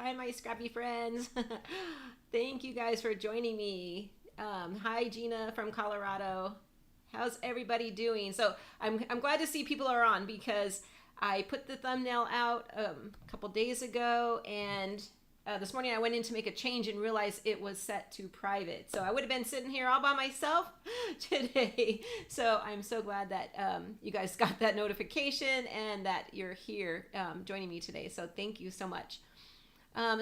Hi, my scrappy friends. Thank you guys for joining me. Hi, Gina from Colorado. How's everybody doing? So I'm glad to see people are on because I put the thumbnail out a couple days ago, and this morning I went in to make a change and realized it was set to private. So I would have been sitting here all by myself today. So I'm so glad that you guys got that notification and that you're here joining me today. So thank you so much.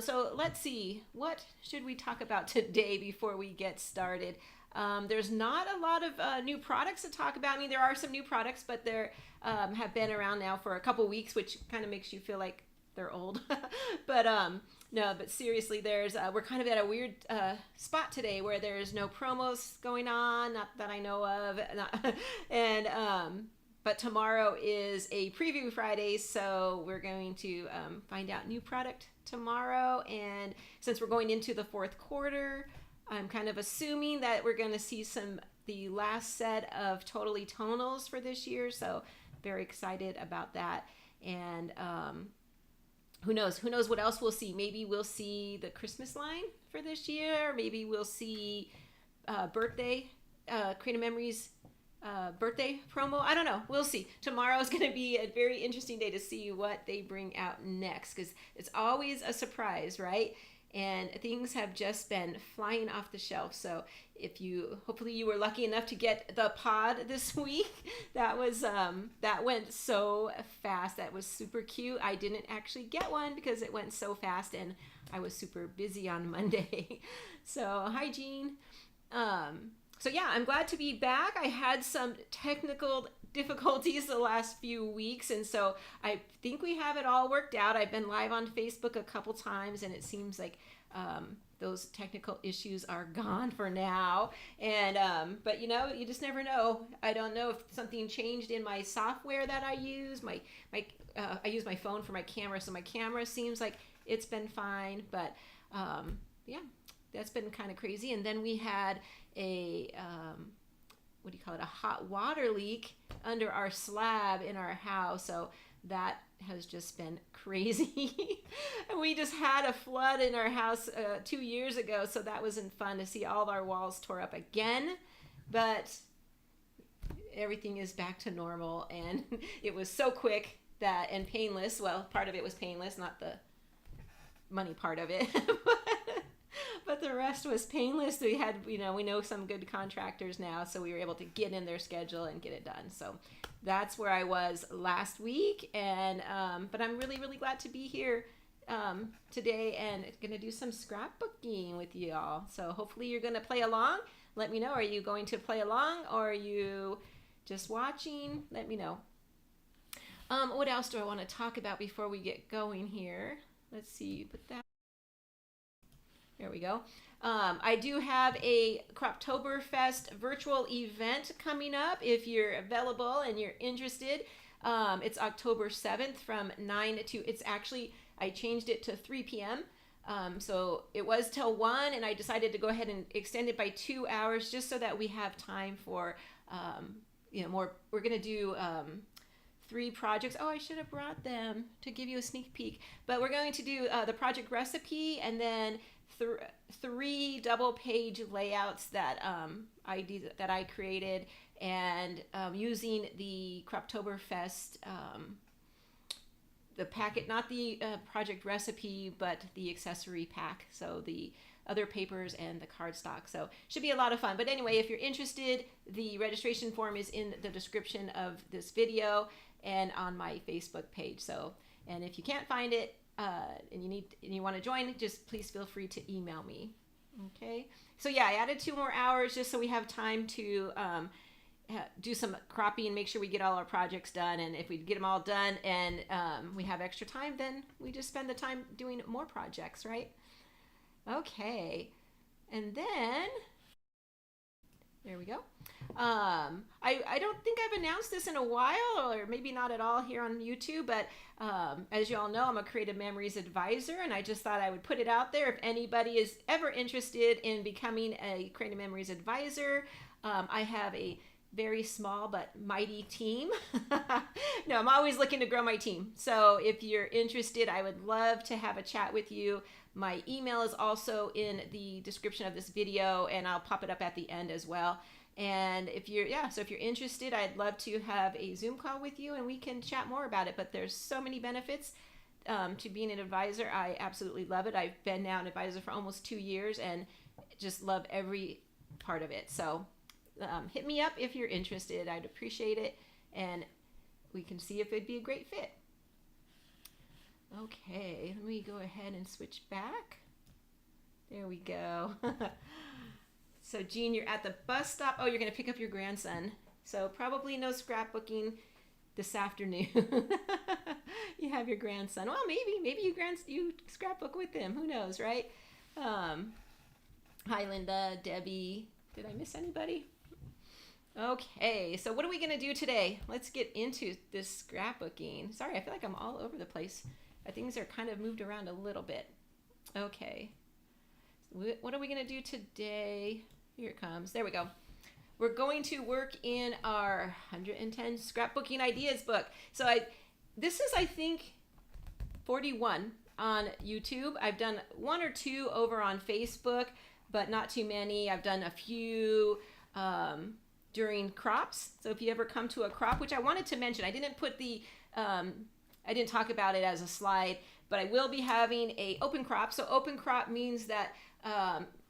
So let's see, what should we talk about today before we get started? There's not a lot of new products to talk about. I mean, there are some new products, but they have been around now for a couple weeks, which kind of makes you feel like they're old. But no, but seriously, we're kind of at a weird spot today where there's no promos going on, not that I know of, and but tomorrow is a preview Friday, so we're going to find out new product tomorrow. And since we're going into the fourth quarter, I'm kind of assuming that we're going to see the last set of Totally Tonals for this year. So very excited about that. And who knows what else we'll see. Maybe we'll see the Christmas line for this year. Maybe we'll see birthday, Creative Memories birthday promo. I don't know. We'll see. Tomorrow is going to be a very interesting day to see what they bring out next, because it's always a surprise, right? And things have just been flying off the shelf. So hopefully you were lucky enough to get the pod this week. That went so fast. That was super cute. I didn't actually get one because it went so fast and I was super busy on Monday. So hi, Jean. So yeah, I'm glad to be back. I had some technical difficulties the last few weeks, and so I think we have it all worked out. I've been live on Facebook a couple times, and it seems like those technical issues are gone for now. And but you just never know. I don't know if something changed in my software that I use. I use my phone for my camera, so my camera seems like it's been fine. But yeah, that's been kind of crazy. And then we had a a hot water leak under our slab in our house. So that has just been crazy. And we just had a flood in our house 2 years ago, so that wasn't fun to see all of our walls tore up again. But everything is back to normal, and it was so quick and painless. Well, part of it was painless, not the money part of it. But the rest was painless. We had, we know some good contractors now, so we were able to get in their schedule and get it done. So that's where I was last week. And but I'm really, really glad to be here today and going to do some scrapbooking with you all. So hopefully you're going to play along. Let me know. Are you going to play along, or are you just watching? Let me know. What else do I want to talk about before we get going here? Let's see. Put that. There we go. I do have a Croptoberfest virtual event coming up. If you're available and you're interested, it's October 7th from 9 to, I changed it to 3 p.m. So it was till 1, and I decided to go ahead and extend it by 2 hours just so that we have time for, more. We're going to do 3 projects. Oh, I should have brought them to give you a sneak peek. But we're going to do the project recipe, and then 3 double page layouts that I created, and using the Croptoberfest the packet, not the project recipe, but the accessory pack. So the other papers and the cardstock. So should be a lot of fun. But anyway, if you're interested, the registration form is in the description of this video and on my Facebook page. So, and if you can't find it, and you want to join, just please feel free to email me. Okay. So yeah, I added 2 more hours just so we have time to do some cropping and make sure we get all our projects done. And if we get them all done and we have extra time, then we just spend the time doing more projects, right? Okay. And then there we go. I don't think I've announced this in a while, or maybe not at all here on YouTube, but as you all know, I'm a Creative Memories advisor, and I just thought I would put it out there. If anybody is ever interested in becoming a Creative Memories advisor, I have a very small but mighty team. No, I'm always looking to grow my team. So if you're interested, I would love to have a chat with you. My email is also in the description of this video, and I'll pop it up at the end as well. And if you're interested, I'd love to have a Zoom call with you and we can chat more about it. But there's so many benefits to being an advisor. I absolutely love it. I've been now an advisor for almost 2 years and just love every part of it. So hit me up if you're interested. I'd appreciate it, and we can see if it'd be a great fit. Okay, let me go ahead and switch back. There we go. So Jean, you're at the bus stop. Oh, you're going to pick up your grandson. So probably no scrapbooking this afternoon. You have your grandson. Well, maybe you scrapbook with him. Who knows, right? Hi, Linda, Debbie. Did I miss anybody? Okay, so what are we going to do today? Let's get into this scrapbooking. Sorry, I feel like I'm all over the place. Things are kind of moved around a little bit. Okay. What are we going to do today? Here it comes. There we go. We're going to work in our 110 Scrapbooking Ideas book. So this is, I think, 41 on YouTube. I've done 1 or 2 over on Facebook, but not too many. I've done a few during crops. So if you ever come to a crop, which I wanted to mention, I didn't put I didn't talk about it as a slide, but I will be having a open crop. So open crop means that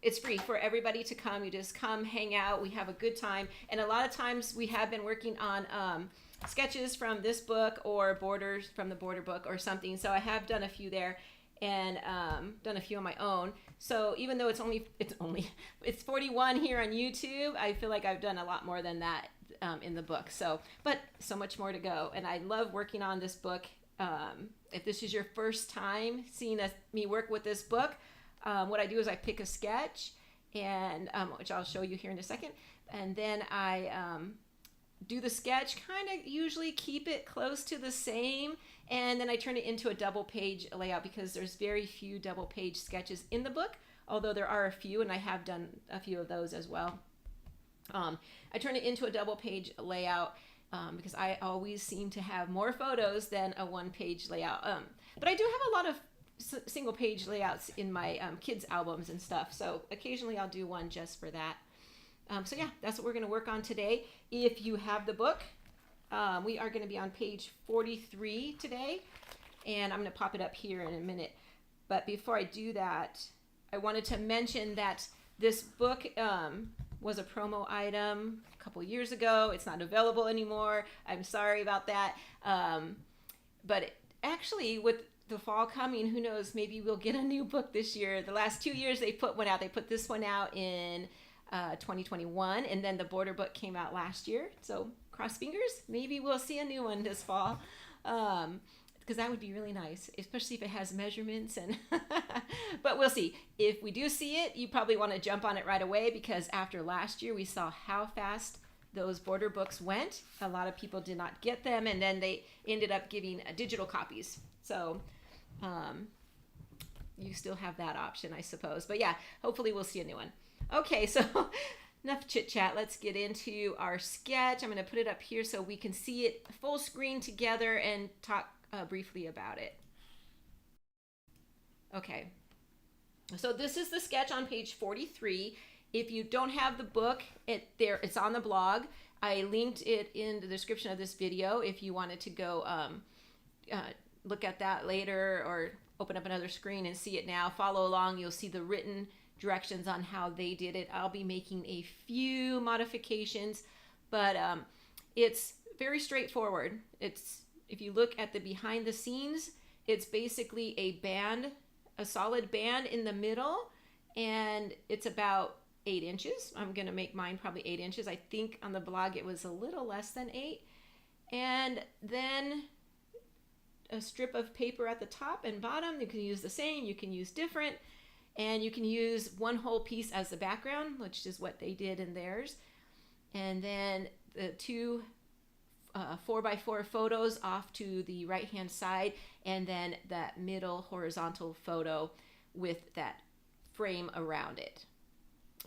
it's free for everybody to come. You just come, hang out, we have a good time. And a lot of times we have been working on sketches from this book or borders from the border book or something. So I have done a few there and done a few on my own. So even though it's 41 here on YouTube, I feel like I've done a lot more than that in the book. So, but so much more to go. And I love working on this book. If this is your first time seeing me work with this book, what I do is I pick a sketch, and which I'll show you here in a second, and then I do the sketch, kind of usually keep it close to the same, and then I turn it into a double page layout because there's very few double page sketches in the book, although there are a few, and I have done a few of those as well. I turn it into a double page layout because I always seem to have more photos than a one-page layout. But I do have a lot of single-page layouts in my kids' albums and stuff, so occasionally I'll do one just for that. So yeah, that's what we're going to work on today. If you have the book, we are going to be on page 43 today, and I'm going to pop it up here in a minute. But before I do that, I wanted to mention that this book was a promo item a couple years ago. It's not available anymore. I'm sorry about that. But actually, with the fall coming, who knows, maybe we'll get a new book this year. The last 2 years they put one out. They put this one out in 2021, and then the border book came out last year. So cross fingers, maybe we'll see a new one this fall. Because that would be really nice, especially if it has measurements. And but we'll see. If we do see it, you probably want to jump on it right away, because after last year, we saw how fast those border books went. A lot of people did not get them, and then they ended up giving digital copies. So you still have that option, I suppose. But yeah, hopefully we'll see a new one. Okay, so enough chit chat. Let's get into our sketch. I'm going to put it up here so we can see it full screen together and talk briefly about it. Okay, so this is the sketch on page 43. If you don't have the book, it's on the blog. I linked it in the description of this video if you wanted to go look at that later or open up another screen and see it now. Follow along. You'll see the written directions on how they did it. I'll be making a few modifications, but it's very straightforward. If you look at the behind the scenes, it's basically a band, a solid band in the middle, and it's about 8 inches. I'm going to make mine probably 8 inches. I think on the blog it was a little less than 8. And then a strip of paper at the top and bottom. You can use the same, you can use different, and you can use one whole piece as the background, which is what they did in theirs. And then the two 4x4 photos off to the right hand side, and then that middle horizontal photo with that frame around it.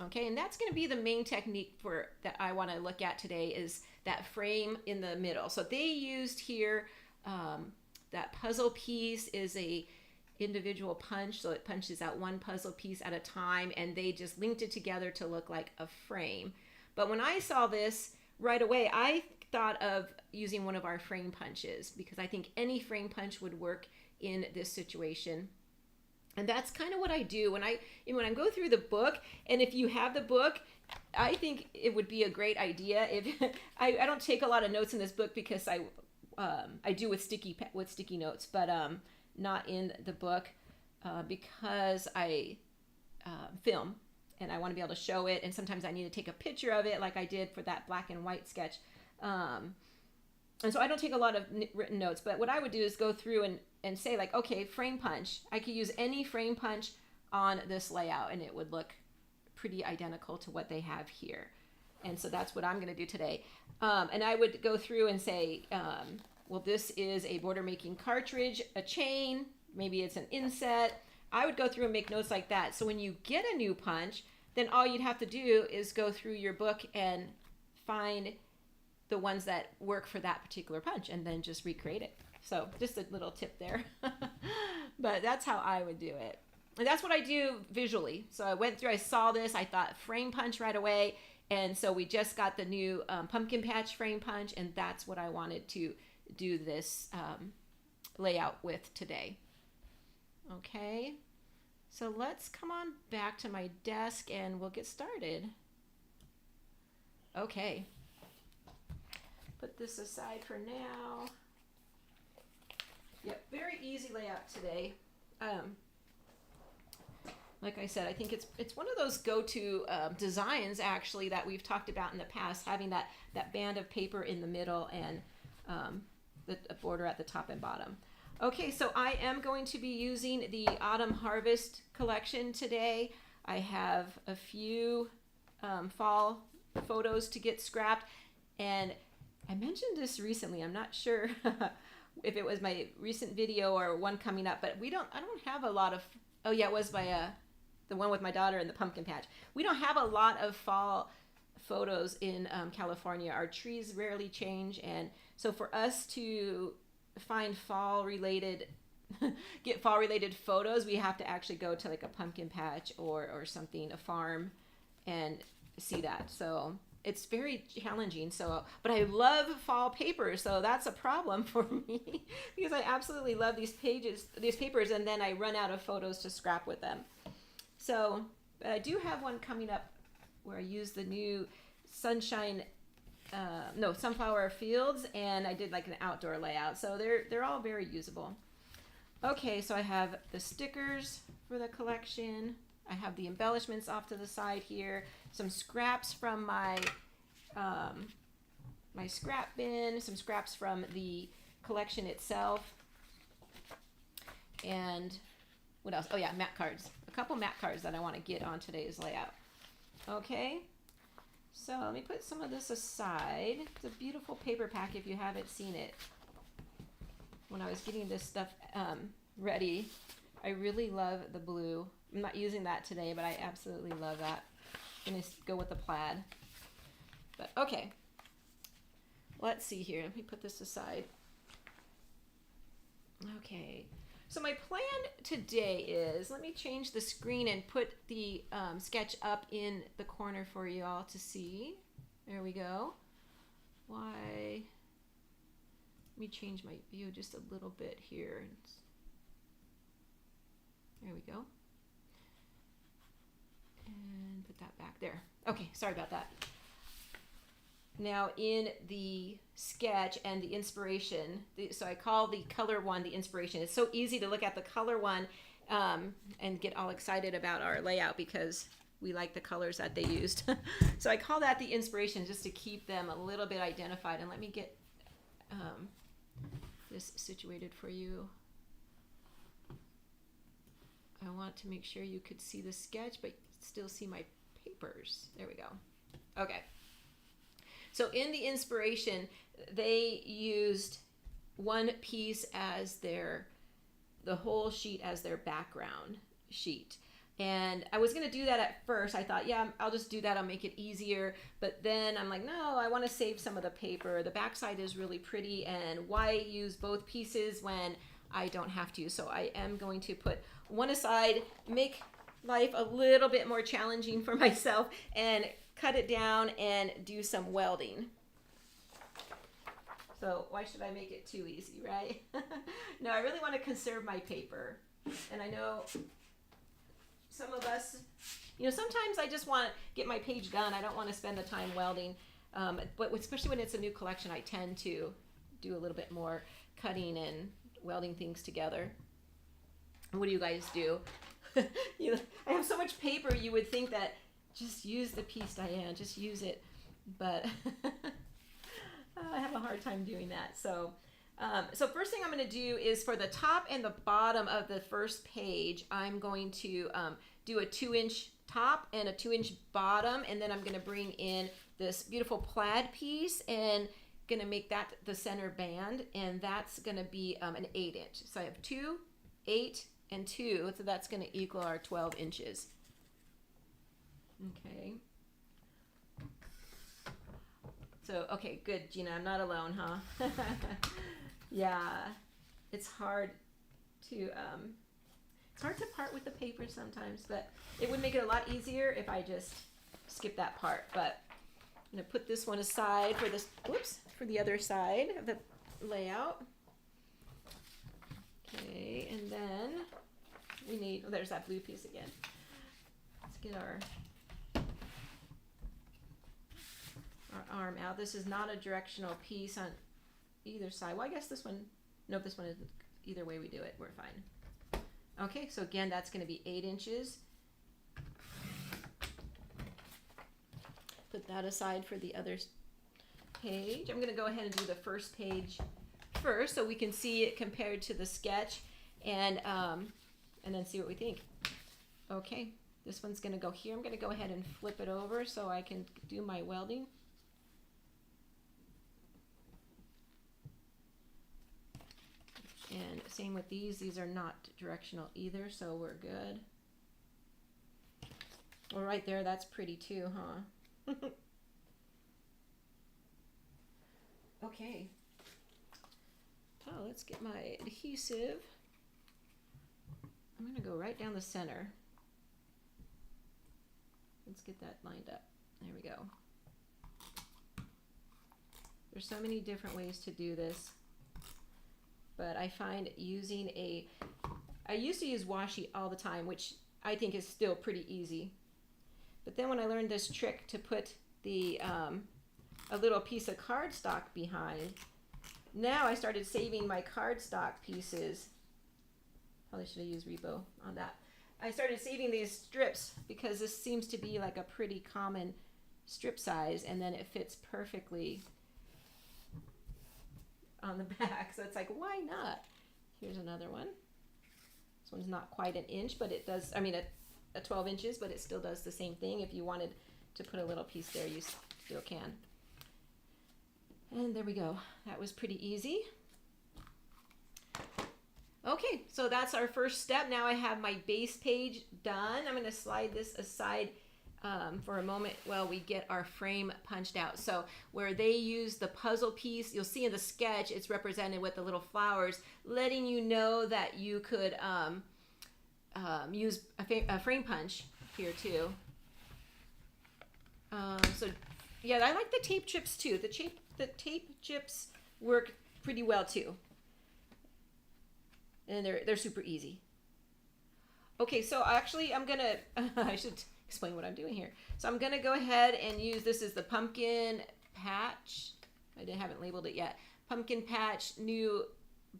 Okay, and that's going to be the main technique for that I want to look at today, is that frame in the middle. So they used here, that puzzle piece is a individual punch, so it punches out one puzzle piece at a time, and they just linked it together to look like a frame. But when I saw this right away, I thought of using one of our frame punches, because I think any frame punch would work in this situation. And that's kind of what I do when I go through the book. And if you have the book, I think it would be a great idea. If I don't take a lot of notes in this book, because I do with sticky notes, but not in the book, because I film and I want to be able to show it. And sometimes I need to take a picture of it, like I did for that black and white sketch. And so I don't take a lot of written notes, but what I would do is go through and say, like, okay, frame punch. I could use any frame punch on this layout and it would look pretty identical to what they have here. And so that's what I'm going to do today. And I would go through and say, well, this is a border making cartridge, a chain, maybe it's an inset. I would go through and make notes like that. So when you get a new punch, then all you'd have to do is go through your book and find the ones that work for that particular punch and then just recreate it. So just a little tip there. But that's how I would do it. And that's what I do visually. So I went through, I saw this, I thought frame punch right away. And so we just got the new pumpkin patch frame punch, and that's what I wanted to do this layout with today. Okay, so let's come on back to my desk and we'll get started. Okay. Put this aside for now. Yep, very easy layout today. Like I said, I think it's one of those go-to designs, actually, that we've talked about in the past, having that band of paper in the middle and the border at the top and bottom. Okay, so I am going to be using the Autumn Harvest collection today. I have a few fall photos to get scrapped, and I mentioned this recently. I'm not sure if it was my recent video or one coming up, but I don't have a lot of, oh yeah, it was by the one with my daughter and the pumpkin patch. We don't have a lot of fall photos in California. Our trees rarely change, and so for us to find get fall related photos, we have to actually go to like a pumpkin patch or something, a farm, and see that. So it's very challenging. So, but I love fall papers, so that's a problem for me because I absolutely love these papers, and then I run out of photos to scrap with them. So I do have one coming up where I use the new sunflower fields, and I did like an outdoor layout. So they're all very usable. Okay, so I have the stickers for the collection. I have the embellishments off to the side here. Some scraps from my my scrap bin, some scraps from the collection itself. And what else? Oh yeah, mat cards. A couple mat cards that I want to get on today's layout. Okay, so let me put some of this aside. It's a beautiful paper pack if you haven't seen it. When I was getting this stuff ready, I really love the blue. I'm not using that today, but I absolutely love that. I'm going to go with the plaid. But okay, let's see here. Let me put this aside. Okay, so my plan today is, let me change the screen and put the sketch up in the corner for you all to see. There we go. Why? Let me change my view just a little bit here. There we go. And put that back there. Okay, sorry about that. Now in the sketch and the inspiration, so I call the color one the inspiration. It's so easy to look at the color one and get all excited about our layout because we like the colors that they used. So I call that the inspiration just to keep them a little bit identified. And let me get this situated for you. I want to make sure you could see the sketch, but still see my papers. There we go. Okay. So in the inspiration, they used one piece as the whole sheet as their background sheet. And I was going to do that at first. I thought, yeah, I'll just do that. I'll make it easier. But then I'm like, no, I want to save some of the paper. The backside is really pretty, and why use both pieces when I don't have to? So I am going to put one aside, make life a little bit more challenging for myself, and cut it down and do some welding. So why should I make it too easy, right? No, I really want to conserve my paper. And I know some of us, sometimes I just want to get my page done. I don't want to spend the time welding. But especially when it's a new collection, I tend to do a little bit more cutting and welding things together. What do you guys do? I have so much paper, you would think that just use the piece, Diane, just use it. But I have a hard time doing that. So first thing I'm going to do is for the top and the bottom of the first page, I'm going to do a 2-inch top and a 2-inch bottom, and then I'm going to bring in this beautiful plaid piece and going to make that the center band, and that's going to be an 8-inch. So I have 2, 8, and 2, so that's going to equal our 12 inches. Okay. So, okay, good, Gina. I'm not alone, huh? Yeah, it's hard to part with the paper sometimes, but it would make it a lot easier if I just skip that part. But I'm gonna put this one aside for this. Whoops, for the other side of the layout. Okay, and then we need. Oh, there's that blue piece again. Let's get our arm out. This is not a directional piece on either side. Well, I guess this one, no, this one isn't. Either way we do it, we're fine. Okay, so again, that's going to be 8 inches. Put that aside for the other page. I'm going to go ahead and do the first page first so we can see it compared to the sketch, and then see what we think. Okay, this one's going to go here. I'm going to go ahead and flip it over so I can do my welding. And same with these are not directional either, so we're good. Well, right there, that's pretty too, huh? Okay. Oh, let's get my adhesive. I'm gonna go right down the center. Let's get that lined up. There we go. There's so many different ways to do this. But I find using I used to use washi all the time, which I think is still pretty easy. But then when I learned this trick to put a little piece of cardstock behind, now I started saving my cardstock pieces. Probably should have used Repo on that. I started saving these strips because this seems to be like a pretty common strip size, and then it fits perfectly on the back. So it's like, why not? Here's another one. This one's not quite an inch, but it does, a 12 inches, but it still does the same thing. If you wanted to put a little piece there, you still can. And there we go. That was pretty easy. Okay, so that's our first step. Now I have my base page done. I'm going to slide this aside for a moment while we get our frame punched out. So where they use the puzzle piece, you'll see in the sketch, it's represented with the little flowers, letting you know that you could use a frame punch here too. So yeah, I like the tape chips too. The tape chips work pretty well too. And they're super easy. Okay, so actually I'm gonna, I should explain what I'm doing here. So I'm gonna go ahead and use, this is the pumpkin patch. I haven't labeled it yet. Pumpkin patch new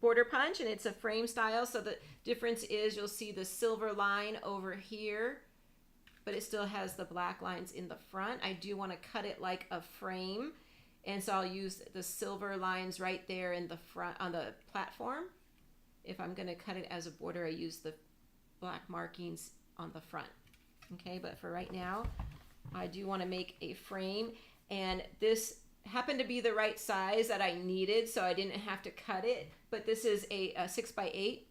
border punch, and it's a frame style. So the difference is you'll see the silver line over here, but it still has the black lines in the front. I do want to cut it like a frame, and so I'll use the silver lines right there in the front on the platform. If I'm going to cut it as a border, I use the black markings on the front. Okay, but for right now, I do want to make a frame, and this happened to be the right size that I needed, so I didn't have to cut it. But this is a 6x8,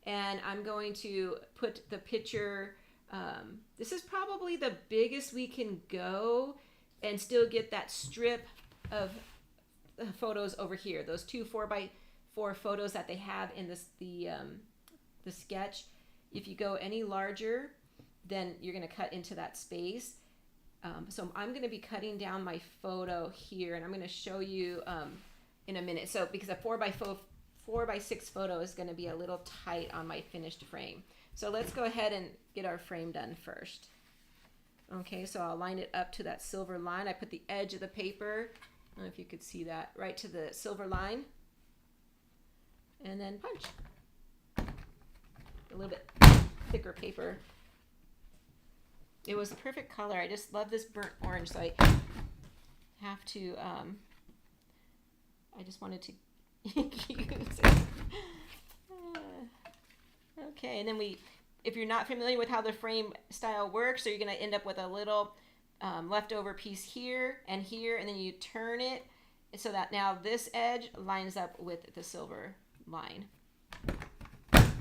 and I'm going to put the picture This is probably the biggest we can go and still get that strip of photos over here. Those two 4x4 photos that they have in the sketch. If you go any larger, then you're going to cut into that space. So I'm going to be cutting down my photo here, and I'm going to show you in a minute. So because a 4x6 photo is going to be a little tight on my finished frame. So let's go ahead and get our frame done first. Okay, so I'll line it up to that silver line. I put the edge of the paper, I don't know if you could see that, right to the silver line. And then punch. A little bit thicker paper. It was the perfect color. I just love this burnt orange, so I have to, I just wanted to use it. Okay, and then if you're not familiar with how the frame style works, so you're going to end up with a little leftover piece here, and then you turn it so that now this edge lines up with the silver line.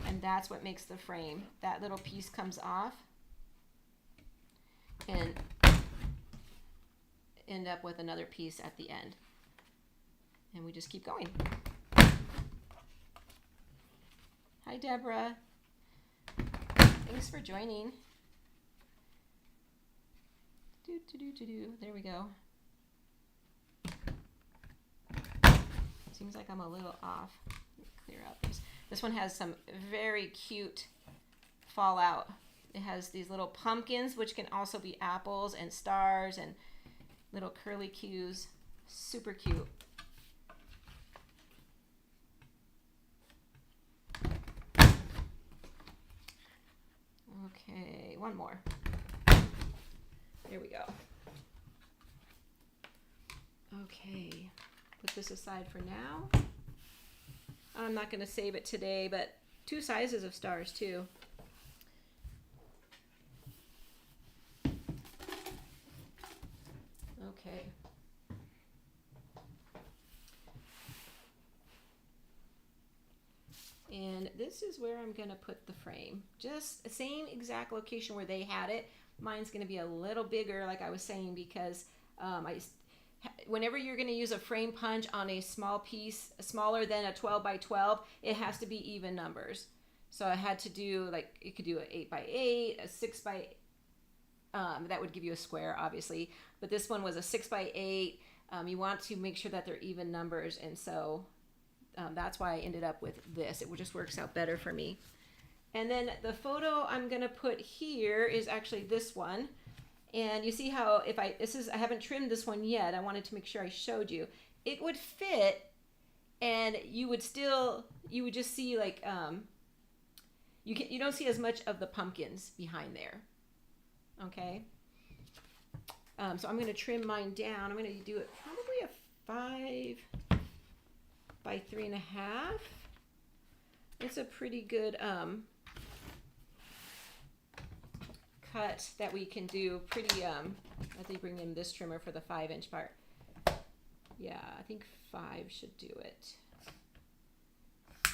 And that's what makes the frame. That little piece comes off and end up with another piece at the end. And we just keep going. Hi, Deborah. Thanks for joining. There we go. Seems like I'm a little off. Let me clear out these. This one has some very cute fallout. It has these little pumpkins, which can also be apples and stars and little curly cues. Super cute. Okay, one more. There we go. Okay, put this aside for now. I'm not going to save it today, but 2 sizes of stars too. Okay. And this is where I'm going to put the frame. Just the same exact location where they had it. Mine's going to be a little bigger, like I was saying, because whenever you're going to use a frame punch on a small piece, smaller than a 12 by 12, it has to be even numbers. So I had to do, like, you could do an 8 by 8, a 6 by, that would give you a square, obviously. But this one was a 6 by 8. You want to make sure that they're even numbers, and so that's why I ended up with this. It just works out better for me. And then the photo I'm going to put here is actually this one. And you see how I haven't trimmed this one yet. I wanted to make sure I showed you. It would fit, and you would just see like, you don't see as much of the pumpkins behind there. Okay. So I'm going to trim mine down. I'm going to do it probably a 5 by 3.5. It's a pretty good cut that we can do. Pretty I think bring in this trimmer for the 5-inch part. Yeah, I think 5 should do it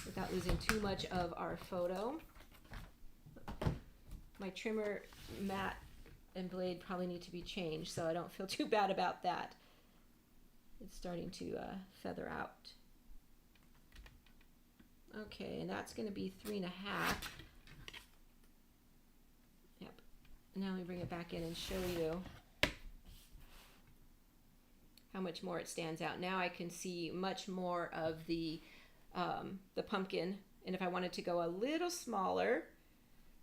without losing too much of our photo. My trimmer mat and blade probably need to be changed, so I don't feel too bad about that. It's starting to feather out. Okay, and that's going to be 3.5. Yep. Now let me bring it back in and show you how much more it stands out. Now I can see much more of the pumpkin. And if I wanted to go a little smaller,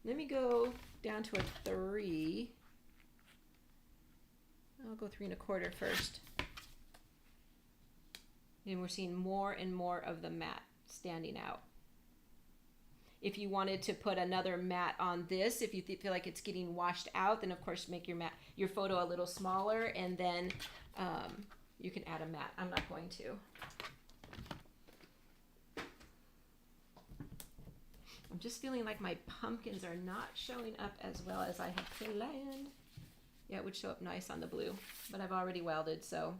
let me go down to a 3. I'll go 3.25 first. And we're seeing more and more of the mat standing out. If you wanted to put another mat on this, if you feel like it's getting washed out, then of course make your photo a little smaller, and then you can add a mat. I'm not going to. I'm just feeling like my pumpkins are not showing up as well as I had planned. Yeah, it would show up nice on the blue, but I've already welded, so.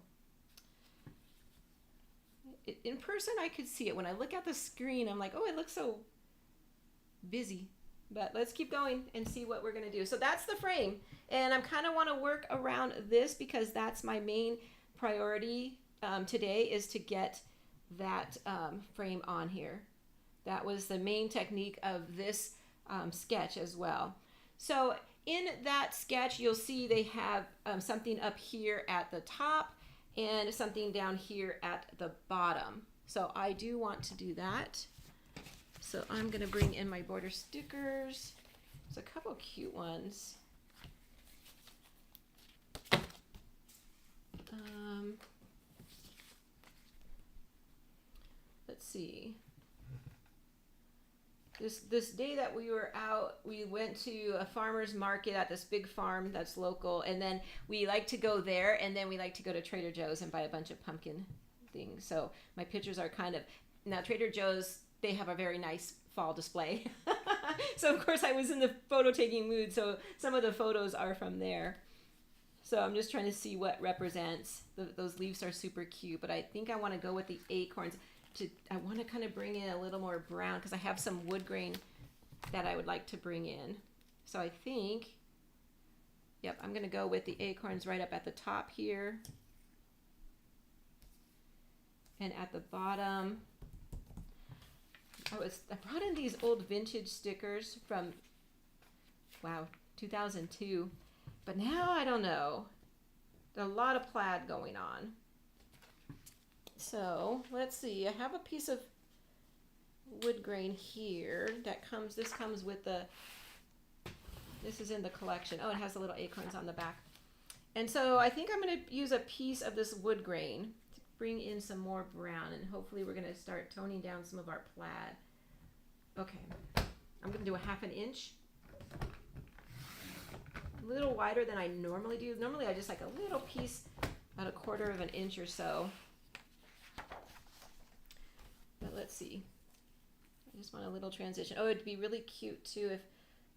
In person, I could see it. When I look at the screen, I'm like, oh, it looks so busy. But let's keep going and see what we're going to do. So that's the frame. And I kind of want to work around this because that's my main priority today, is to get that frame on here. That was the main technique of this sketch as well. So in that sketch, you'll see they have something up here at the top and something down here at the bottom. So I do want to do that. So I'm going to bring in my border stickers. There's a couple cute ones. Let's see. This day that we were out, we went to a farmer's market at this big farm that's local, and then we like to go there, and then we like to go to Trader Joe's and buy a bunch of pumpkin things. So my pictures are kind of, now Trader Joe's, they have a very nice fall display. So of course I was in the photo taking mood, so some of the photos are from there. So I'm just trying to see what represents. Those leaves are super cute, but I think I want to go with the acorns. I want to kind of bring in a little more brown because I have some wood grain that I would like to bring in. So I think, yep, I'm going to go with the acorns right up at the top here. And at the bottom, I brought in these old vintage stickers from, wow, 2002. But now I don't know. There's a lot of plaid going on. So let's see, I have a piece of wood grain here that comes, this comes with this is in the collection. Oh, it has the little acorns on the back. And so I think I'm going to use a piece of this wood grain to bring in some more brown, and hopefully we're going to start toning down some of our plaid. Okay, I'm going to do a 1/2 inch. A little wider than I normally do. Normally I just like a little piece, about 1/4 inch or so. But let's see. I just want a little transition. Oh, it'd be really cute too if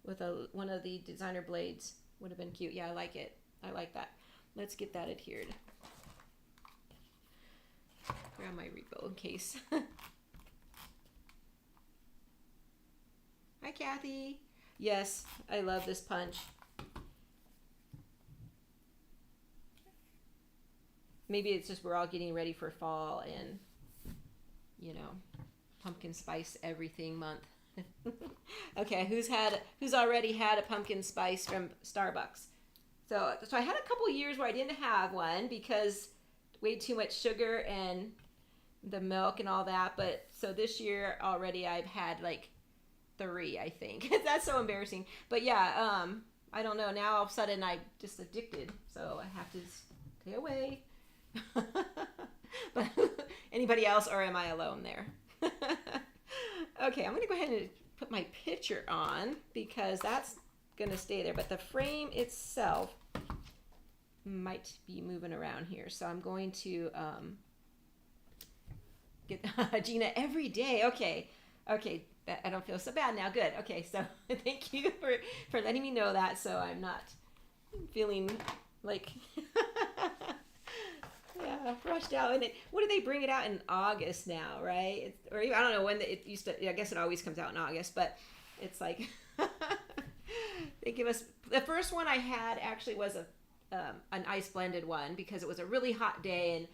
with one of the designer blades. Would have been cute. Yeah, I like it. I like that. Let's get that adhered. Grab my repo in case. Hi, Kathy. Yes, I love this punch. Maybe it's just we're all getting ready for fall and, you know, pumpkin spice everything month. Okay, who's already had a pumpkin spice from Starbucks? So I had a couple years where I didn't have one because way too much sugar and the milk and all that. But so this year already I've had like 3, I think. That's so embarrassing. But yeah, I don't know. Now all of a sudden I'm just addicted. So I have to stay away. But anybody else, or am I alone there? Okay, I'm going to go ahead and put my picture on because that's going to stay there. But the frame itself might be moving around here. So I'm going to get Gina every day. Okay. I don't feel so bad now. Good. Okay, so thank you for letting me know that, so I'm not feeling like yeah, rushed out. And what do they bring it out in August now, right? Or even, I don't know when it used to. I guess it always comes out in August, but it's like they give us the first one I had actually was an ice blended one because it was a really hot day and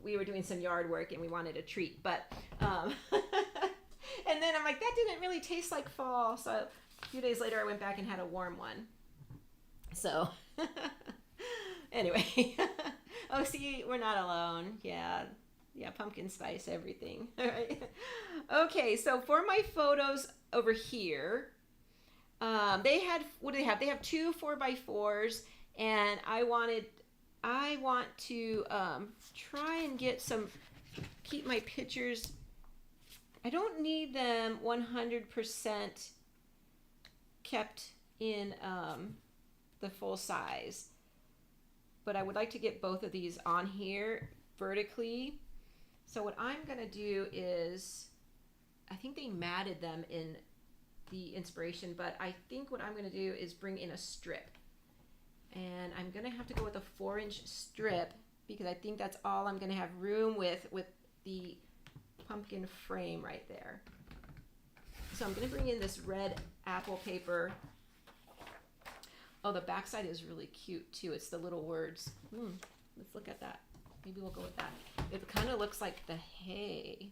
we were doing some yard work and we wanted a treat, but and then I'm like, that didn't really taste like fall. So a few days later I went back and had a warm one. So anyway. Oh, see, we're not alone. Yeah, pumpkin spice, everything. All right. Okay, so for my photos over here, they had, what do they have? They have 2 4x4s, and I want to try and get keep my pictures. I don't need them 100% kept in the full size. But I would like to get both of these on here vertically. So what I'm going to do is, I think they matted them in the inspiration, but I think what I'm going to do is bring in a strip. And I'm going to have to go with a 4-inch strip because I think that's all I'm going to have room with the pumpkin frame right there. So I'm going to bring in this red apple paper. Oh, the backside is really cute too. It's the little words. Let's look at that. Maybe we'll go with that. It kind of looks like the hay.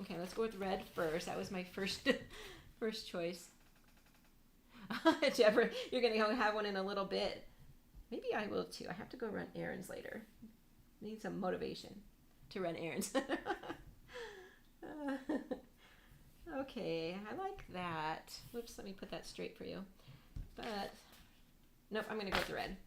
Okay, let's go with red first. That was my first first choice. Deborah, you're gonna go have one in a little bit. Maybe I will too. I have to go run errands later. Need some motivation to run errands. Okay, I like that. Whoops, let me put that straight for you. But nope, I'm gonna go with the red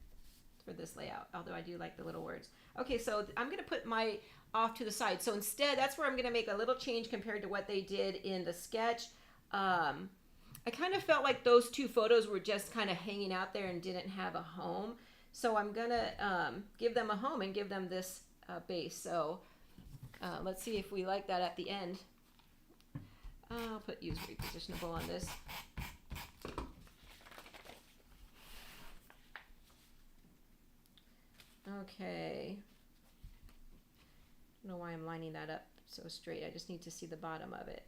for this layout, although I do like the little words. Okay, so I'm gonna put my off to the side. So instead, that's where I'm gonna make a little change compared to what they did in the sketch. I kind of felt like those two photos were just kind of hanging out there and didn't have a home. So I'm gonna give them a home and give them this base. So let's see if we like that at the end. I'll use repositionable on this. Okay. I don't know why I'm lining that up so straight. I just need to see the bottom of it.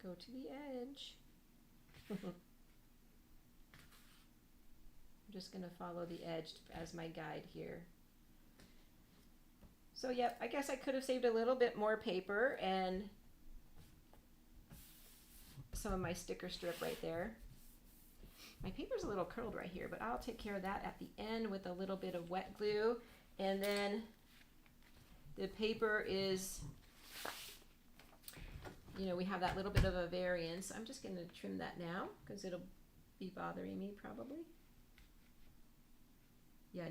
Go to the edge. I'm just going to follow the edge as my guide here. So yep, I guess I could have saved a little bit more paper and some of my sticker strip right there. My paper's a little curled right here, but I'll take care of that at the end with a little bit of wet glue. And then the paper is, you know, we have that little bit of a variance. I'm just going to trim that now because it'll be bothering me probably. Yeah, I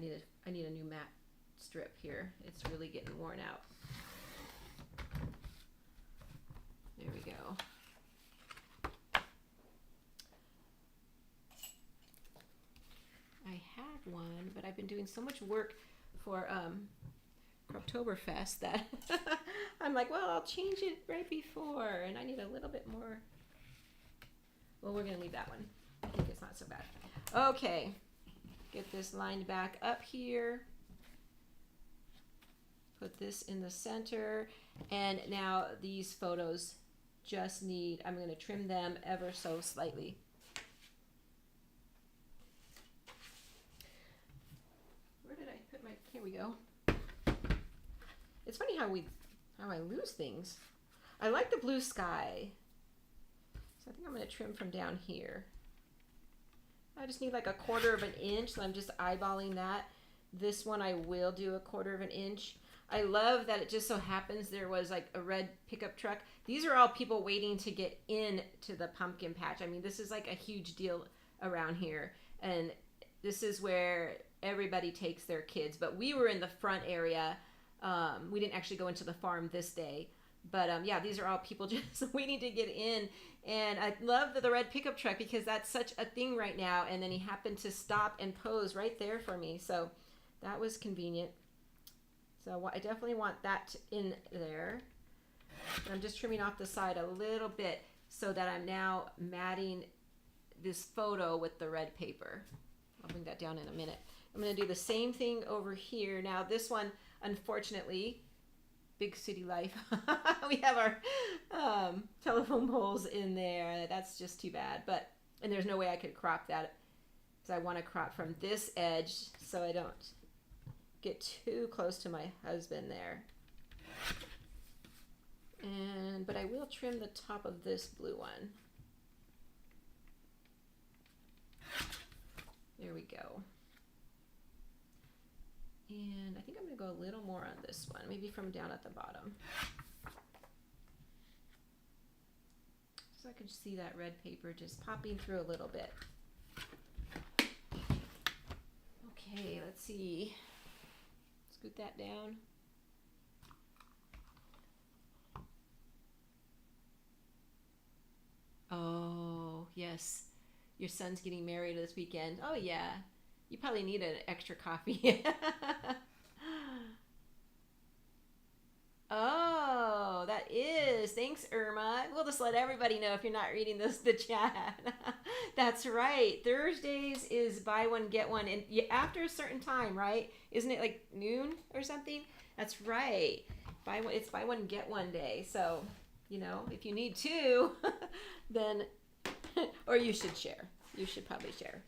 need a new matte strip here. It's really getting worn out. There we go. I had one, but I've been doing so much work for Oktoberfest that I'm like, well, I'll change it right before, and I need a little bit more. Well, we're gonna leave that one. I think it's not so bad. Okay, get this lined back up here. Put this in the center, and now these photos just need, I'm going to trim them ever so slightly. Where did I put my, here we go. It's funny how I lose things. I like the blue sky. So I think I'm going to trim from down here. I just need like 1/4 of an inch, so I'm just eyeballing that. This one I will do 1/4 of an inch. I love that it just so happens there was like a red pickup truck. These are all people waiting to get into the pumpkin patch. I mean, this is like a huge deal around here. And this is where everybody takes their kids. But we were in the front area. We didn't actually go into the farm this day. But yeah, these are all people just waiting to get in. And I love the red pickup truck because that's such a thing right now. And then he happened to stop and pose right there for me. So that was convenient. So I definitely want that in there. And I'm just trimming off the side a little bit so that I'm now matting this photo with the red paper. I'll bring that down in a minute. I'm going to do the same thing over here. Now this one, unfortunately, big city life. We have our telephone poles in there. That's just too bad. And there's no way I could crop that because I want to crop from this edge so I don't get too close to my husband there. But I will trim the top of this blue one. There we go. And I think I'm going to go a little more on this one, maybe from down at the bottom. So I can see that red paper just popping through a little bit. Okay, let's see. Scoot that down. Oh, yes. Your son's getting married this weekend. Oh, yeah. You probably need an extra coffee. Oh, that is. Thanks, Irma. We'll just let everybody know if you're not reading the chat. That's right. Thursdays is buy one, get one. And after a certain time, right? Isn't it like noon or something? That's right. It's buy one, get one day. So, you know, if you need two, then, or you should share. You should probably share.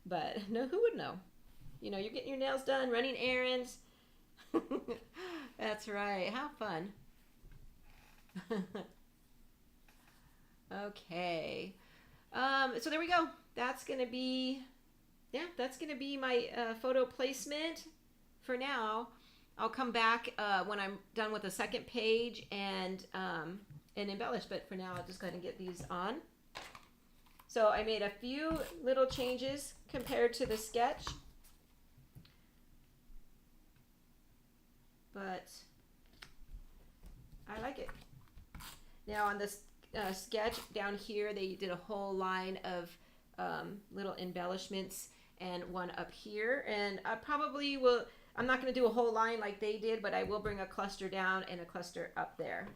But no, who would know? You know, you're getting your nails done, running errands. That's right. How fun. Okay. So there we go. That's going to be, that's going to be my photo placement for now. I'll come back when I'm done with the second page and embellish, but for now I'll just go ahead and get these on. So I made a few little changes compared to the sketch, but I like it. Now on this sketch down here, they did a whole line of little embellishments and one up here, and I probably will, I'm not going to do a whole line like they did, but I will bring a cluster down and a cluster up there.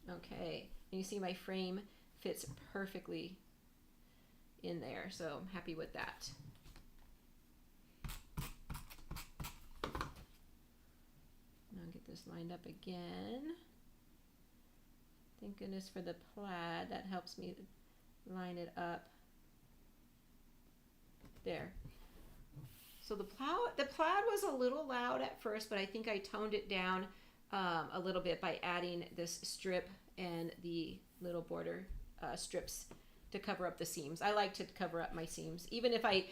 Okay, and you see my frame fits perfectly in there, so I'm happy with that. I'll get this lined up again. Thank goodness for the plaid, that helps me line it up. There. So the plaid was a little loud at first, but I think I toned it down a little bit by adding this strip and the little border strips to cover up the seams. I like to cover up my seams. Even if I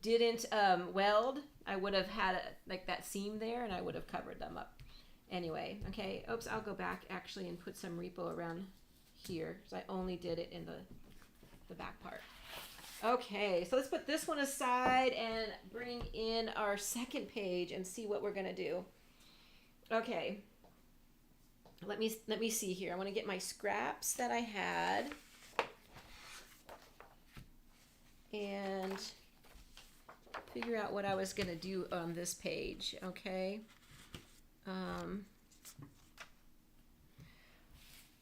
didn't weld, I would have had like that seam there and I would have covered them up. Anyway, okay, oops, I'll go back actually and put some repo around here because I only did it in the back part. Okay, so let's put this one aside and bring in our second page and see what we're gonna do. Okay, let me see here. I want to get my scraps that I had and figure out what I was gonna do on this page. Okay.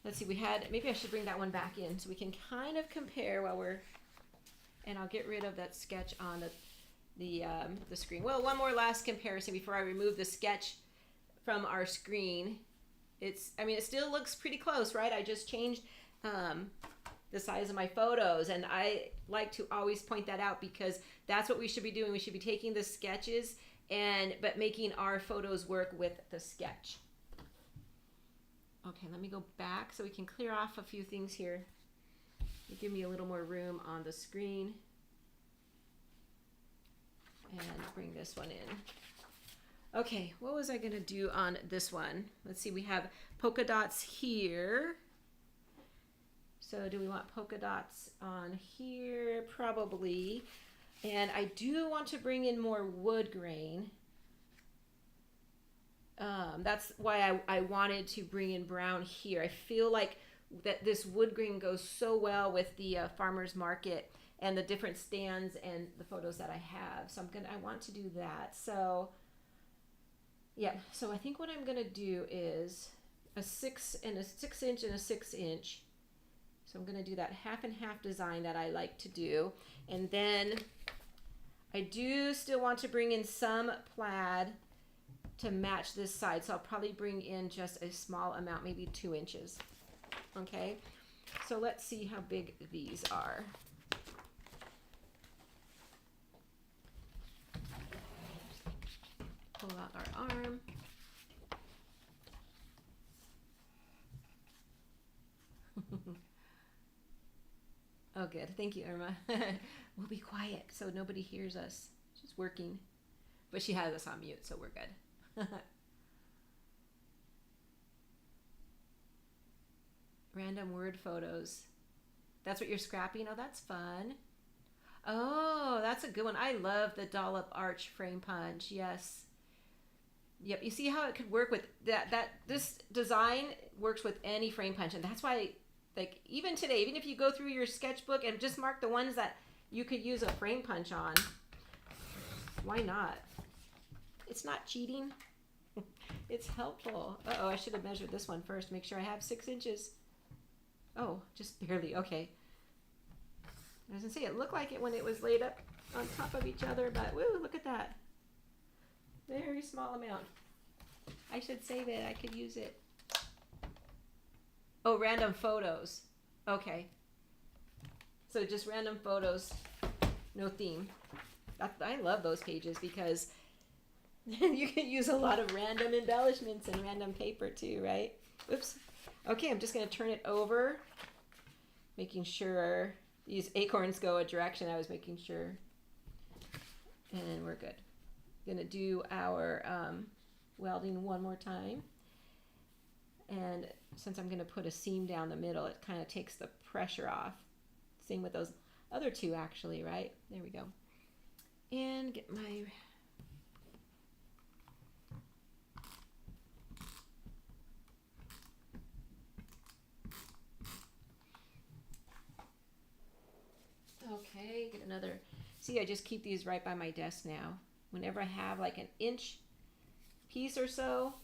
Let's see. We had, maybe I should bring that one back in so we can kind of compare while we're. And I'll get rid of that sketch on the screen. Well, one more last comparison before I remove the sketch from our screen. I mean, it still looks pretty close, right? I just changed the size of my photos, and I like to always point that out because that's what we should be doing. We should be taking the sketches but making our photos work with the sketch. Okay, let me go back so we can clear off a few things here. Give me a little more room on the screen and bring this one in. Okay, what was I gonna do on this one? Let's see, we have polka dots here. So do we want polka dots on here? Probably. And I do want to bring in more wood grain. That's why I wanted to bring in brown here. I feel like that this wood grain goes so well with the farmer's market and the different stands and the photos that I have. So I want to do that. So yeah, so I think what I'm gonna do is a 6 inch and a 6 inch. So I'm gonna do that half and half design that I like to do. And then I do still want to bring in some plaid to match this side. So I'll probably bring in just a small amount, maybe 2 inches. Okay, so let's see how big these are. Pull out our arm. Oh, good. Thank you, Irma. We'll be quiet so nobody hears us. She's working, but she has us on mute, so we're good. Random word photos. That's what you're scrapping? Oh, that's fun. Oh, that's a good one. I love the dollop arch frame punch. Yes. Yep. You see how it could work with this design works with any frame punch. And that's why, like, even today, even if you go through your sketchbook and just mark the ones that you could use a frame punch on, why not? It's not cheating. It's helpful. Uh-oh, I should have measured this one first. Make sure I have 6 inches. Oh, just barely. Okay. I was gonna say it looked like it when it was laid up on top of each other, but woo, look at that. Very small amount. I should save it. I could use it. Oh, random photos. Okay. So just random photos, no theme. I love those pages because you can use a lot of random embellishments and random paper too, right? Oops. Okay, I'm just going to turn it over, making sure these acorns go a direction. I was making sure. And we're good. Going to do our welding one more time. And since I'm going to put a seam down the middle, it kind of takes the pressure off. Same with those other two actually, right? There we go. And get my okay, get another. See, I just keep these right by my desk now. Whenever I have like an inch piece or so,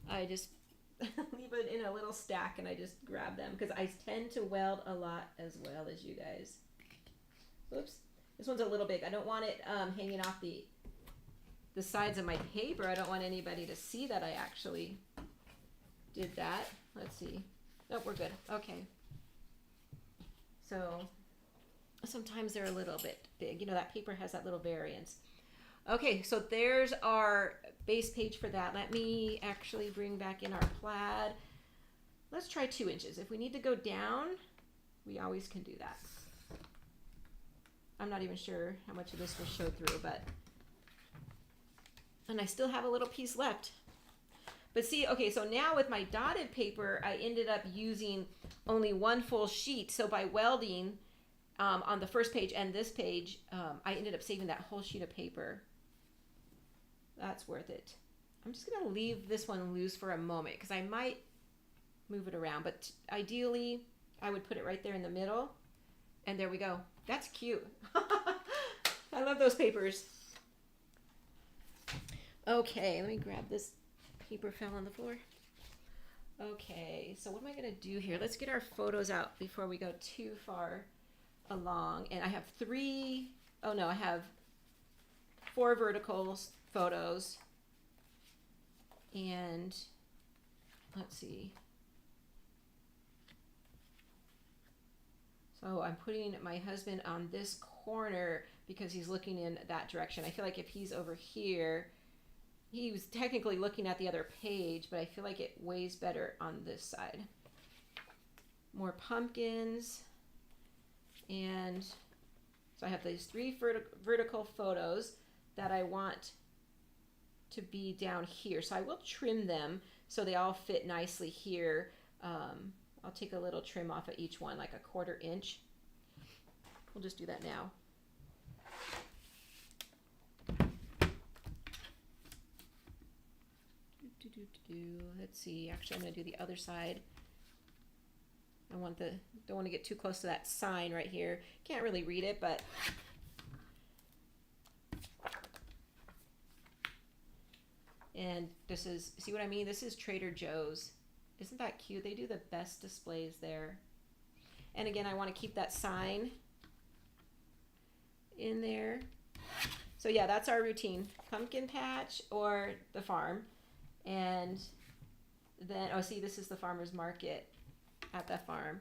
I just leave it in a little stack and I just grab them because I tend to weld a lot as well as you guys. Oops, this one's a little big. I don't want it hanging off the sides of my paper. I don't want anybody to see that I actually did that. Let's see. Nope, we're good. Okay. So sometimes they're a little bit big. You know, that paper has that little variance. Okay, so there's our base page for that. Let me actually bring back in our plaid. Let's try 2 inches. If we need to go down, we always can do that. I'm not even sure how much of this will show through, but, and I still have a little piece left. But see, okay, so now with my dotted paper, I ended up using only 1 full sheet. So by welding on the first page and this page, I ended up saving that whole sheet of paper. That's worth it. I'm just gonna leave this one loose for a moment because I might move it around, but ideally I would put it right there in the middle. And there we go. That's cute. I love those papers. Okay, let me grab this. Paper fell on the floor. Okay, so what am I gonna do here? Let's get our photos out before we go too far along. And I have 4 vertical photos. And let's see. So I'm putting my husband on this corner because he's looking in that direction. I feel like if he's over here, he was technically looking at the other page, but I feel like it weighs better on this side. More pumpkins. And so I have these 3 vertical photos that I want to be down here. So I will trim them so they all fit nicely here. I'll take a little trim off of each one, like a 1/4 inch. We'll just do that now. Let's see, actually I'm going to do the other side. Don't want to get too close to that sign right here. Can't really read it, but and this is, see what I mean? This is Trader Joe's. Isn't that cute? They do the best displays there. And again, I want to keep that sign in there. So yeah, that's our routine. Pumpkin patch or the farm. And then, oh, see, this is the farmer's market at the farm.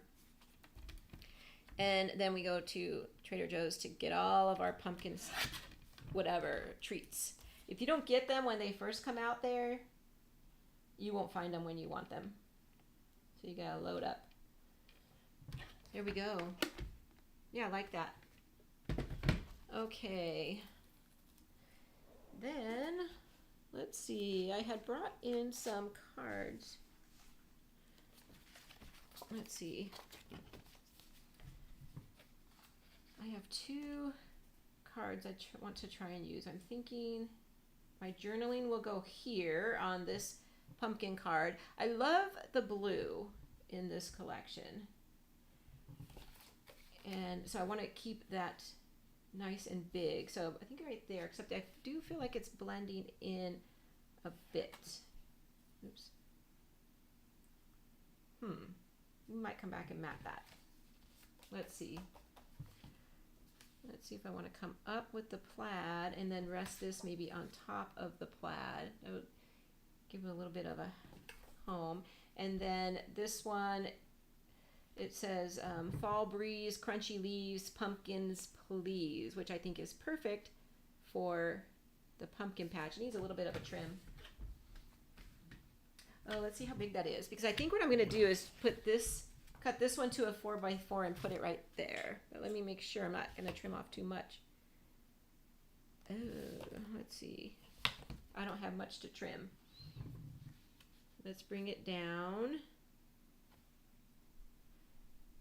And then we go to Trader Joe's to get all of our pumpkins, whatever, treats. If you don't get them when they first come out there, you won't find them when you want them. So you gotta load up. There we go. Yeah, I like that. Okay. Then, let's see, I had brought in some cards. Let's see. I have 2 cards I want to try and use. I'm thinking my journaling will go here on this pumpkin card. I love the blue in this collection. And so I want to keep that nice and big. So I think right there, except I do feel like it's blending in a bit. Oops. We might come back and map that. Let's see. Let's see if I want to come up with the plaid and then rest this maybe on top of the plaid. That would give it a little bit of a home. And then this one, it says fall breeze, crunchy leaves, pumpkins please, which I think is perfect for the pumpkin patch. It needs a little bit of a trim. Oh, let's see how big that is, because I think what I'm going to do is put this, cut this one to a 4x4 and put it right there. But let me make sure I'm not going to trim off too much. Oh, let's see. I don't have much to trim. Let's bring it down.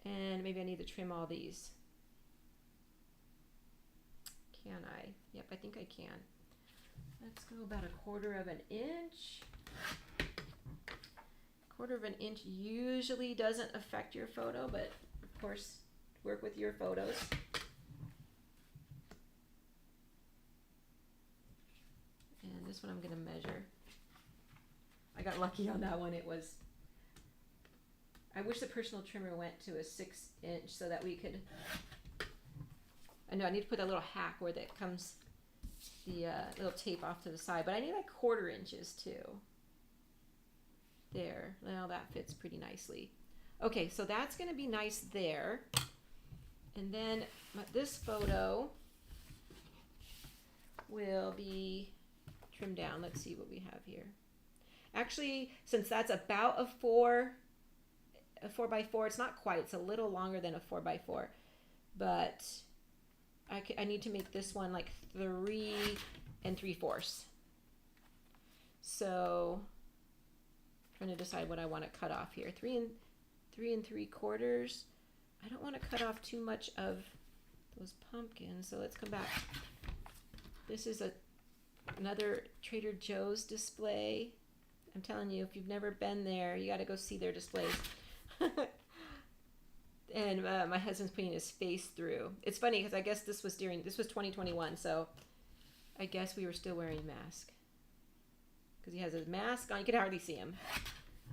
And maybe I need to trim all these. Can I? Yep, I think I can. Let's go about 1/4 of an inch. 1/4 of an inch usually doesn't affect your photo, but of course, work with your photos. And this one I'm going to measure. I got lucky on that one. It was, I wish the personal trimmer went to a 6-inch so that we could, I know I need to put a little hack where that comes the little tape off to the side, but I need like 1/4 inches too. There, now that fits pretty nicely. Okay, so that's going to be nice there. And then this photo will be trimmed down. Let's see what we have here. Actually, since that's about a 4x4, it's not quite, it's a little longer than a 4x4, but I need to make this one like 3 3/4. So I'm trying to decide what I want to cut off here. 3 3/4. I don't want to cut off too much of those pumpkins, so let's come back. This is another Trader Joe's display. I'm telling you, if you've never been there, you got to go see their displays. And my husband's putting his face through. It's funny because I guess this was 2021, so I guess we were still wearing a mask. Because he has his mask on, you can hardly see him,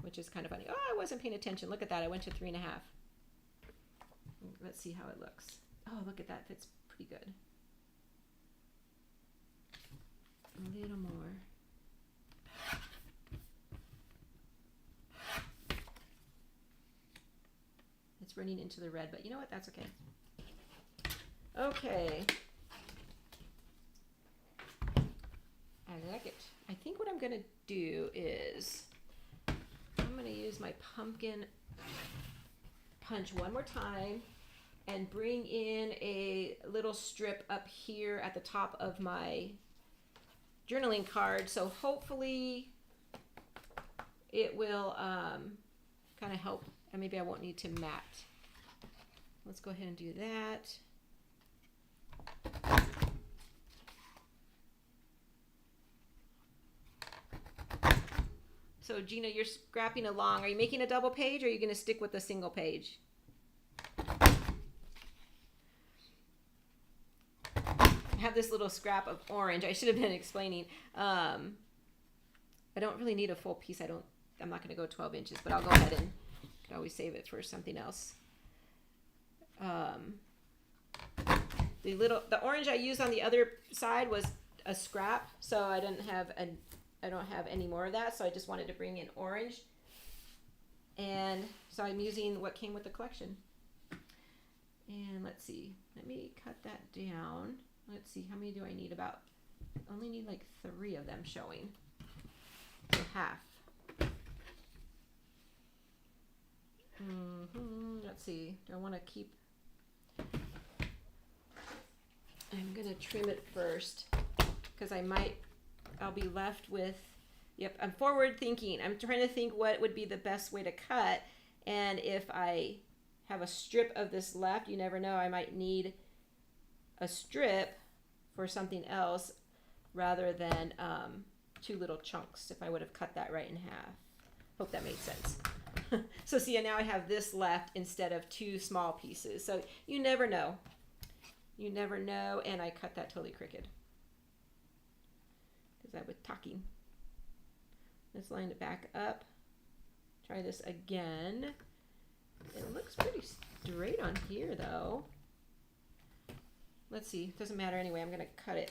which is kind of funny. Oh, I wasn't paying attention. Look at that, I went to 3.5. Let's see how it looks. Oh, look at that, fits pretty good. A little more. It's running into the red, but you know what? That's okay. Okay. I like it. I think what I'm going to do is I'm going to use my pumpkin punch one more time and bring in a little strip up here at the top of my journaling card. So hopefully it will kind of help, and maybe I won't need to mat. Let's go ahead and do that. So Gina, you're scrapping along. Are you making a double page or are you going to stick with a single page? I have this little scrap of orange. I should have been explaining. I don't really need a full piece. I'm not going to go 12 inches, but I'll go ahead and could always save it for something else. The orange I used on the other side was a scrap, so I don't have any more of that, so I just wanted to bring in orange. And so I'm using what came with the collection. And let's see, let me cut that down. Let's see, how many do I need? Only need like 3 of them showing. So half. Let's see, do I want to keep, I'm going to trim it first because I'll be left with, yep, I'm forward thinking. I'm trying to think what would be the best way to cut. And if I have a strip of this left, you never know, I might need a strip for something else rather than 2 little chunks if I would have cut that right in half. Hope that made sense. So see, now I have this left instead of 2 small pieces. So you never know. You never know, and I cut that totally crooked because I was talking. Let's line it back up. Try this again. It looks pretty straight on here though. let's see. It doesn't matter anyway. I'm going to cut it.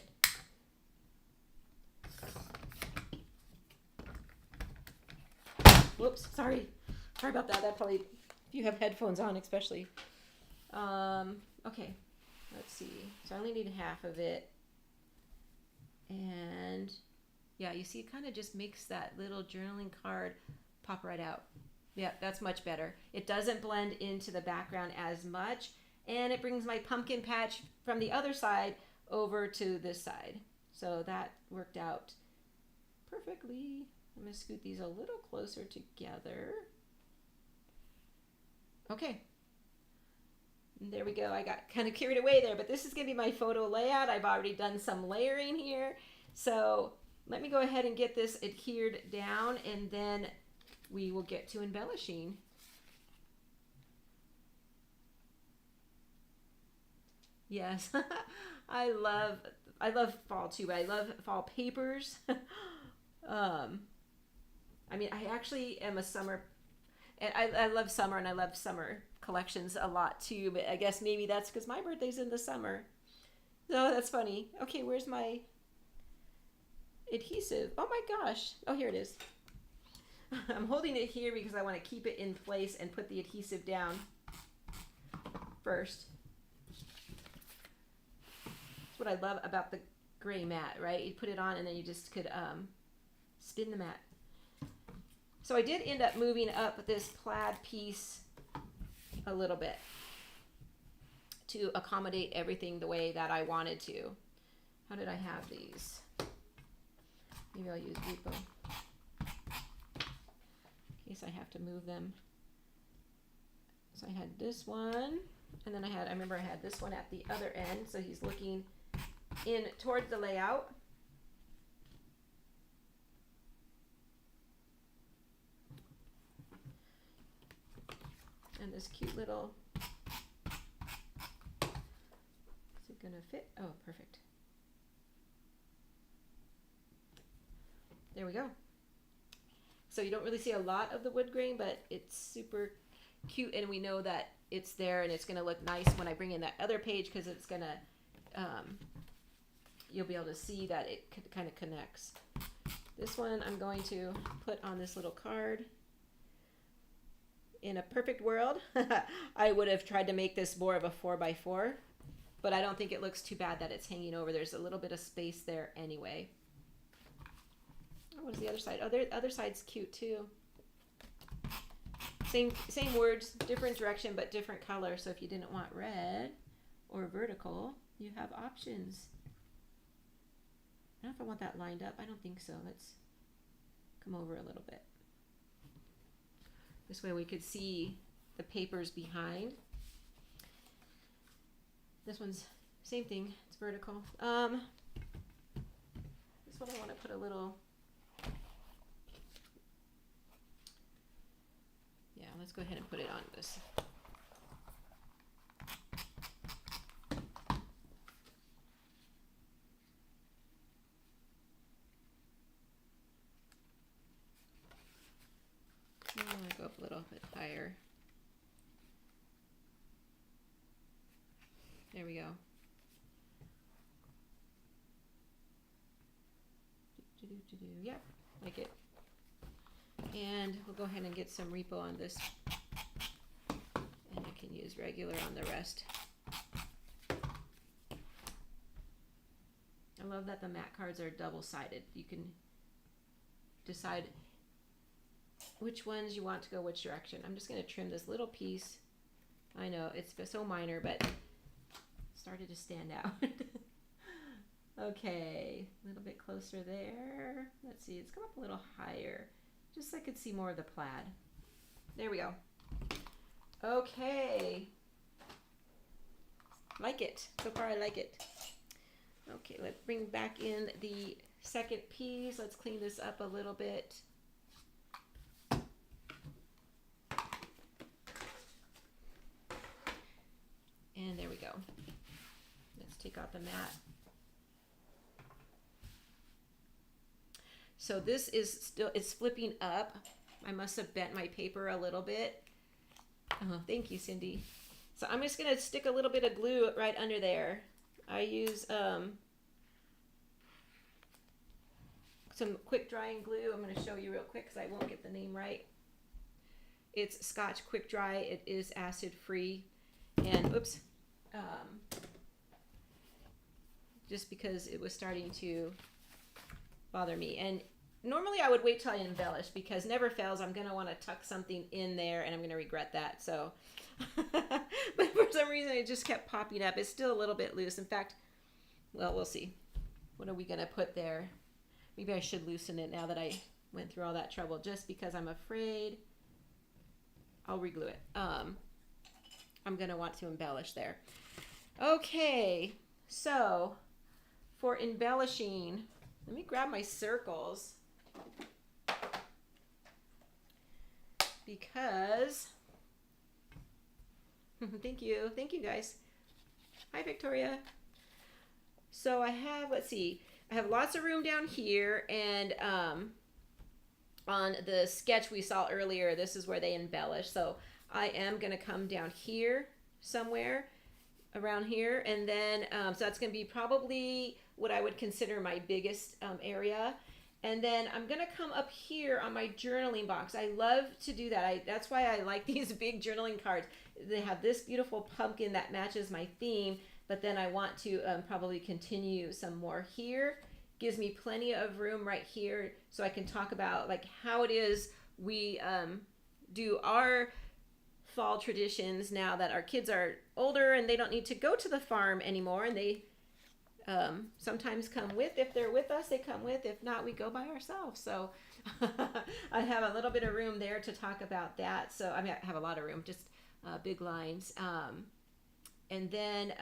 Whoops, sorry. Sorry about that. That probably, if you have headphones on especially. Okay, let's see. So I only need half of it. And yeah, you see it kind of just makes that little journaling card pop right out. Yeah, that's much better. It doesn't blend into the background as much. And it brings my pumpkin patch from the other side over to this side. So that worked out perfectly. I'm going to scoot these a little closer together. Okay. There we go. I got kind of carried away there, but this is going to be my photo layout. I've already done some layering here. So let me go ahead and get this adhered down, and then we will get to embellishing. Yes, I love fall too, but I love fall papers. I mean, I actually am a summer, and I love summer, and I love summer collections a lot too, but I guess maybe that's because my birthday's in the summer. No, that's funny. Okay, where's my adhesive? Oh my gosh. Oh, here it is. I'm holding it here because I want to keep it in place and put the adhesive down first. That's what I love about the gray mat, right? You put it on and then you just could spin the mat. So I did end up moving up this plaid piece a little bit to accommodate everything the way that I wanted to. How did I have these? Maybe I'll use Repo in case I have to move them. So I had this one, and then I remember I had this one at the other end, so he's looking in towards the layout. And this cute little, is it gonna fit? Oh, perfect. There we go. So you don't really see a lot of the wood grain, but it's super cute, and we know that it's there, and it's gonna look nice when I bring in that other page, because it's gonna, you'll be able to see that it kind of connects. This one I'm going to put on this little card. In a perfect world, I would have tried to make this more of a 4x4, but I don't think it looks too bad that it's hanging over. There's a little bit of space there anyway. Oh, what is the other side? Oh, the other side's cute too. Same words, different direction, but different color. So if you didn't want red or vertical, you have options. I don't know if I want that lined up. I don't think so. Let's come over a little bit. This way we could see the papers behind. This one's same thing. It's vertical. This one I want to put a little. Yeah, let's go ahead and put it on this. I'm going to go up a little bit higher. There we go. Yep, like it. And we'll go ahead and get some Repo on this. And I can use regular on the rest. I love that the matte cards are double-sided. You can decide which ones you want to go which direction. I'm just going to trim this little piece. I know it's so minor, but it started to stand out. Okay, a little bit closer there. Let's see, it's come up a little higher, just so I could see more of the plaid. There we go. Okay, like it. So far I like it. Okay, let's bring back in the second piece. Let's clean this up a little bit. And there we go. Let's take out the mat. So this is still, it's flipping up. I must have bent my paper a little bit. Oh, thank you, Cindy. So I'm just gonna stick a little bit of glue right under there. I use some quick drying glue. I'm going to show you real quick because I won't get the name right. It's Scotch Quick Dry. It is acid free, and oops, just because it was starting to bother me. And normally I would wait till I embellish, because never fails, I'm going to want to tuck something in there and I'm going to regret that. So, but for some reason it just kept popping up. It's still a little bit loose. In fact, well, we'll see. What are we going to put there? Maybe I should loosen it now that I went through all that trouble, just because I'm afraid I'll reglue it. I'm going to want to embellish there. Okay, so for embellishing, let me grab my circles, because thank you guys. Hi Victoria. So I have, let's see, I have lots of room down here, and on the sketch we saw earlier, this is where they embellish. So I am going to come down here somewhere around here, and then so that's going to be probably what I would consider my biggest area. And then I'm going to come up here on my journaling box. I love to do that. That's why I like these big journaling cards. They have this beautiful pumpkin that matches my theme, but then I want to probably continue some more here. Gives me plenty of room right here, so I can talk about like how it is we do our fall traditions now that our kids are older and they don't need to go to the farm anymore, and they sometimes come with. If they're with us, they come with. If not, we go by ourselves. So I have a little bit of room there to talk about that. So I mean, I have a lot of room, just big lines. And then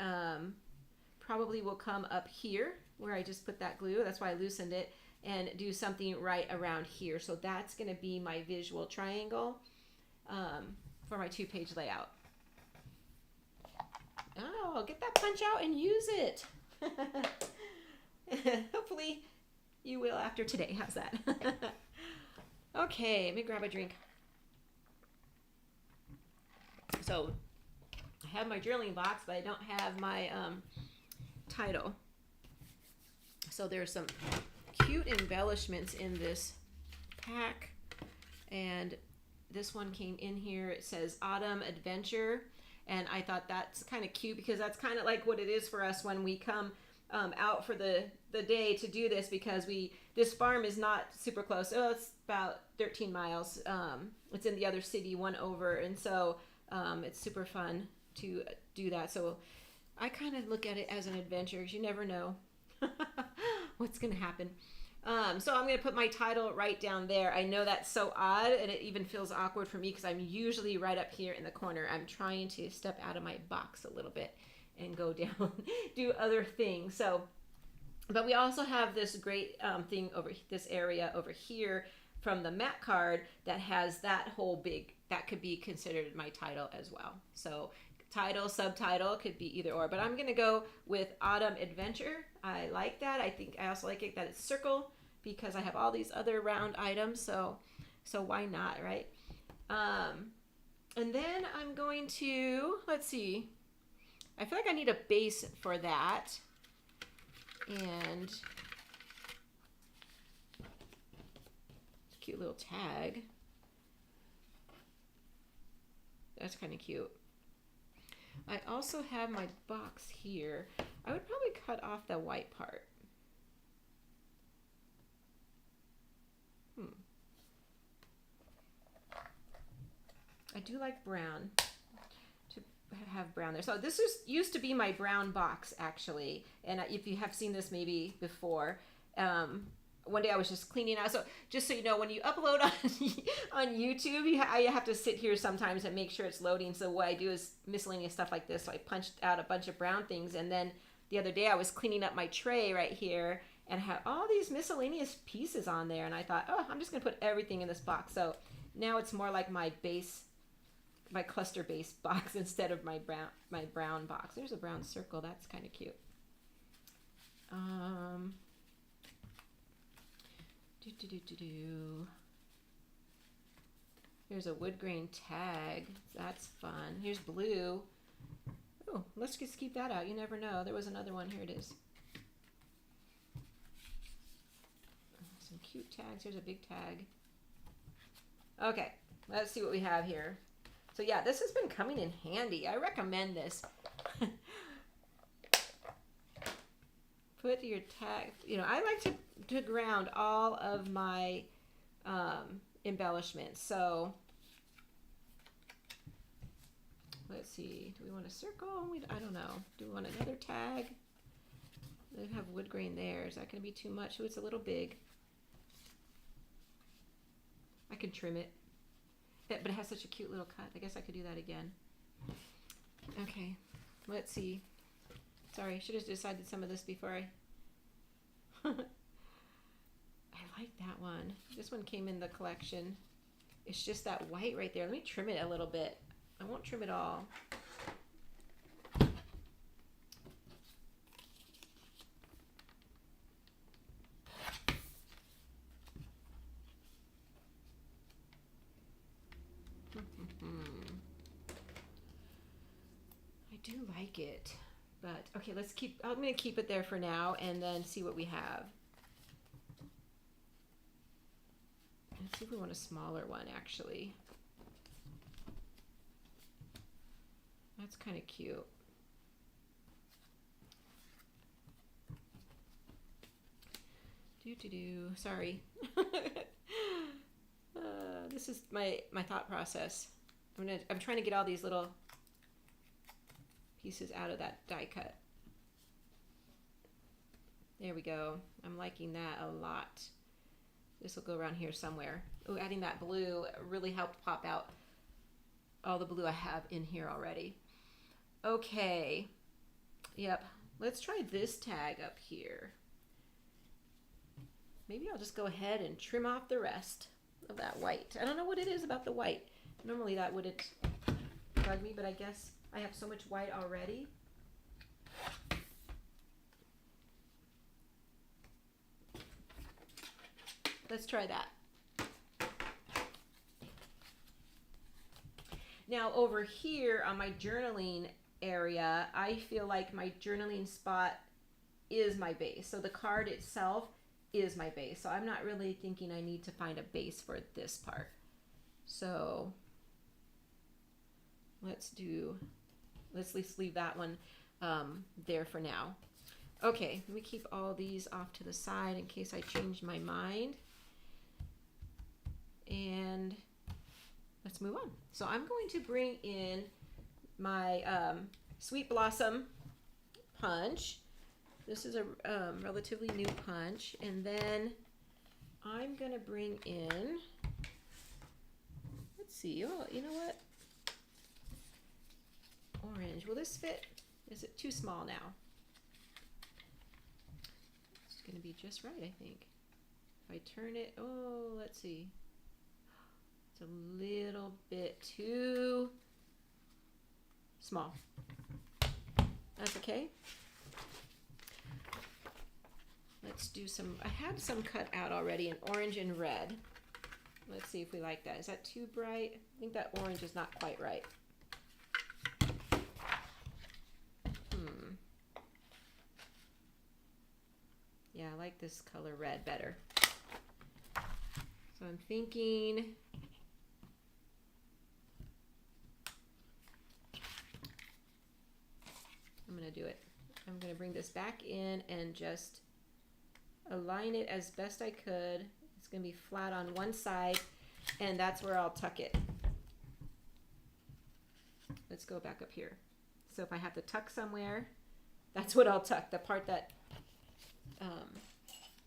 probably we'll come up here where I just put that glue. That's why I loosened it, and do something right around here. So that's going to be my visual triangle for my 2-page layout. Oh, get that punch out and use it. Hopefully you will after today. How's that? Okay, let me grab a drink. So I have my journaling box, but I don't have my title. So there's some cute embellishments in this pack, and this one came in here. It says Autumn Adventure, and I thought that's kind of cute, because that's kind of like what it is for us when we come out for the day to do this, because this farm is not super close. Oh, it's about 13 miles. It's in the other city, one over, and so it's super fun to do that. So I kind of look at it as an adventure, because you never know what's going to happen. So I'm going to put my title right down there. I know that's so odd, and it even feels awkward for me because I'm usually right up here in the corner. I'm trying to step out of my box a little bit and go down, do other things. So, but we also have this great thing over this area over here from the mat card that has that whole big, that could be considered my title as well. So title, subtitle, could be either or, but I'm going to go with Autumn Adventure. I like that. I think I also like it that it's circle, because I have all these other round items, so why not, right? And then I'm going to, let's see, I feel like I need a base for that, and cute little tag. That's kind of cute. I also have my box here. I would probably cut off the white part. I do like brown, to have brown there. So this used to be my brown box, actually. And if you have seen this maybe before, one day I was just cleaning out. So just so you know, when you upload on YouTube, I have to sit here sometimes and make sure it's loading. So what I do is miscellaneous stuff like this. So I punched out a bunch of brown things, and then the other day I was cleaning up my tray right here and had all these miscellaneous pieces on there, and I thought, oh, I'm just gonna put everything in this box. So now it's more like my base, my cluster base box instead of my brown box. There's a brown circle. That's kind of cute. Here's a wood grain tag. That's fun. Here's blue. Oh, let's just keep that out. You never know. There was another one. Here it is. Some cute tags. Here's a big tag. Okay, let's see what we have here. So yeah, this has been coming in handy. I recommend this. Put your tag, you know, I like to ground all of my embellishments. So let's see, do we want a circle? I don't know. Do we want another tag? They have wood grain there. Is that going to be too much? Oh, it's a little big. I could trim it. But it has such a cute little cut. I guess I could do that again. Okay, let's see. Sorry, I should have decided some of this before I... I like that one. This one came in the collection. It's just that white right there. Let me trim it a little bit. I won't trim it all. I do like it. But okay, let's keep, I'm going to keep it there for now and then see what we have. Let's see if we want a smaller one actually. That's kind of cute. Sorry. This is my thought process. I'm trying to get all these little pieces out of that die cut. There we go. I'm liking that a lot. This will go around here somewhere. Oh, adding that blue really helped pop out all the blue I have in here already. Okay. Yep. Let's try this tag up here. Maybe I'll just go ahead and trim off the rest of that white. I don't know what it is about the white. Normally that wouldn't bug me, but I guess I have so much white already. Let's try that. Now over here on my journaling area, I feel like my journaling spot is my base. So the card itself is my base. So I'm not really thinking I need to find a base for this part. So let's at least leave that one there for now. Okay, let me keep all these off to the side in case I change my mind. And let's move on. So I'm going to bring in my Sweet Blossom punch. This is a relatively new punch. And then I'm going to bring in, let's see, oh, you know what? Orange. Will this fit? Is it too small now? It's going to be just right, I think. If I turn it, oh, let's see. It's a little bit too small. That's okay. Let's do some, I had some cut out already in orange and red. Let's see if we like that. Is that too bright? I think that orange is not quite right. Yeah, I like this color red better. So I'm thinking I'm going to do it. I'm going to bring this back in and just align it as best I could. It's going to be flat on one side, and that's where I'll tuck it. Let's go back up here. So if I have to tuck somewhere, that's what I'll tuck, the part that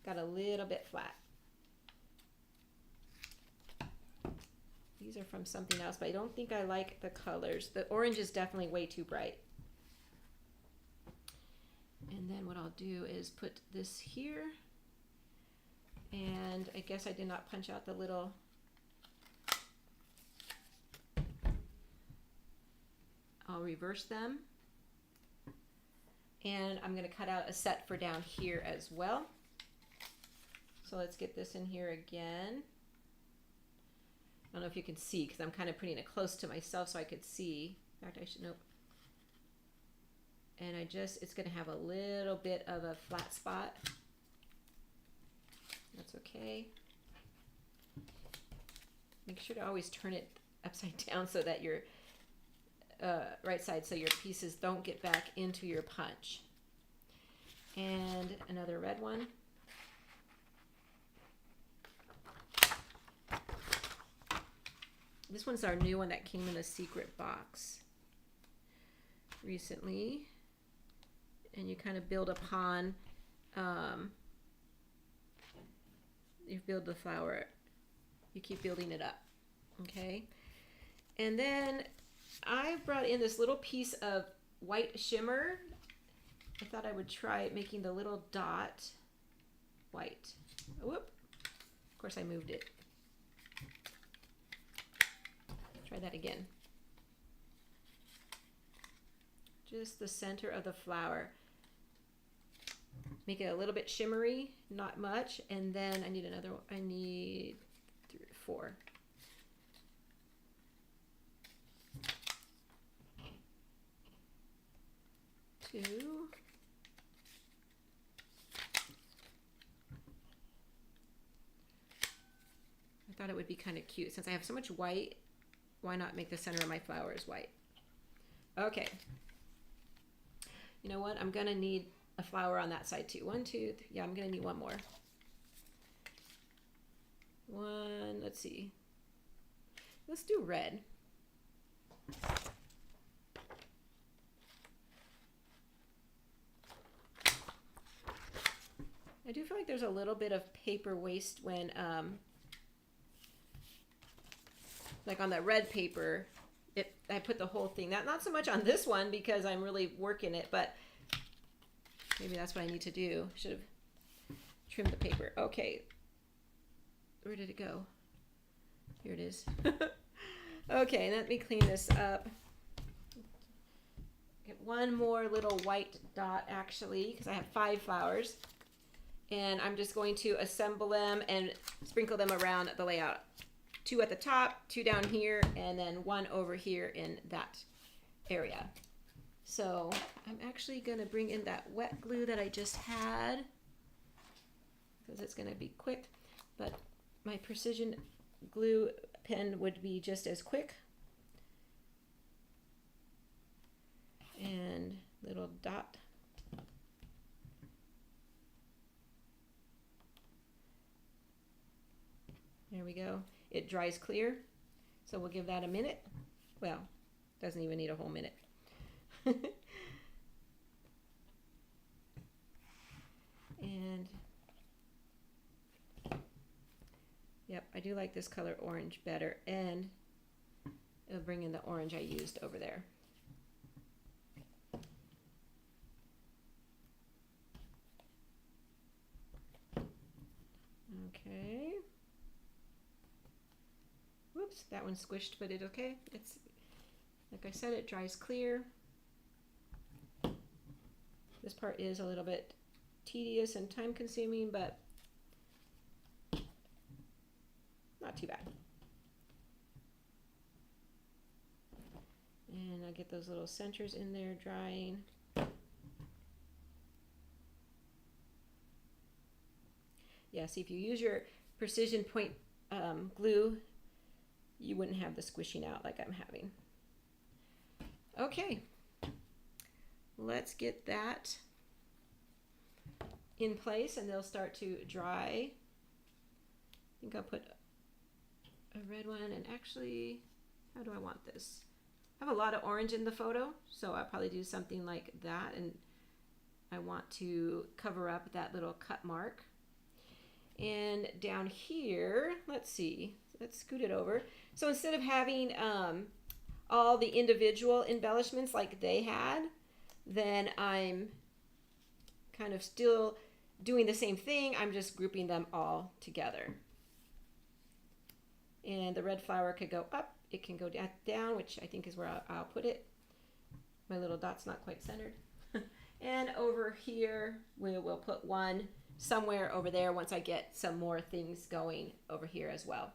got a little bit flat. These are from something else, but I don't think I like the colors. The orange is definitely way too bright. And then what I'll do is put this here. And I guess I did not punch out the little I'll reverse them. And I'm going to cut out a set for down here as well. So let's get this in here again. I don't know if you can see because I'm kind of putting it close to myself so I could see. In fact, I should, nope. And it's going to have a little bit of a flat spot. That's okay. Make sure to always turn it upside down so that your right side, so your pieces don't get back into your punch. And another red one. This one's our new one that came in a secret box recently. And you kind of build upon, you build the flower, you keep building it up, okay? And then I brought in this little piece of white shimmer. I thought I would try making the little dot white. Whoop, of course I moved it. Try that again. Just the center of the flower. Make it a little bit shimmery, not much, and then I need another one. I need 4. Two. I thought it would be kind of cute. Since I have so much white, why not make the center of my flowers white? Okay. You know what? I'm going to need a flower on that side too. 1, 2, 3. Yeah, I'm going to need one more. One, let's see. Let's do red. I do feel like there's a little bit of paper waste when, like on that red paper, I put the whole thing. Not so much on this one because I'm really working it, but maybe that's what I need to do. Should have trimmed the paper. Okay. Where did it go? Here it is. Okay, let me clean this up. Get one more little white dot actually, because I have 5 flowers. And I'm just going to assemble them and sprinkle them around the layout. 2 at the top, 2 down here, and then 1 over here in that area. So I'm actually going to bring in that wet glue that I just had because it's going to be quick, but my precision glue pen would be just as quick. And little dot. There we go. It dries clear, so we'll give that a minute. Well, doesn't even need a whole minute. And yep, I do like this color orange better, and it'll bring in the orange I used over there. Okay. Whoops, that one squished, but it's okay. It's, like I said, it dries clear. This part is a little bit tedious and time consuming, but not too bad. And I get those little centers in there drying. Yeah, see, if you use your precision point glue, you wouldn't have the squishing out like I'm having. Okay, let's get that in place and they'll start to dry. I think I'll put a red one, and actually, how do I want this? I have a lot of orange in the photo, so I'll probably do something like that, and I want to cover up that little cut mark. And down here, let's see, let's scoot it over. So instead of having all the individual embellishments like they had, then I'm kind of still doing the same thing. I'm just grouping them all together. And the red flower could go up, it can go down, which I think is where I'll put it. My little dot's not quite centered. And over here, we will put one somewhere over there once I get some more things going over here as well.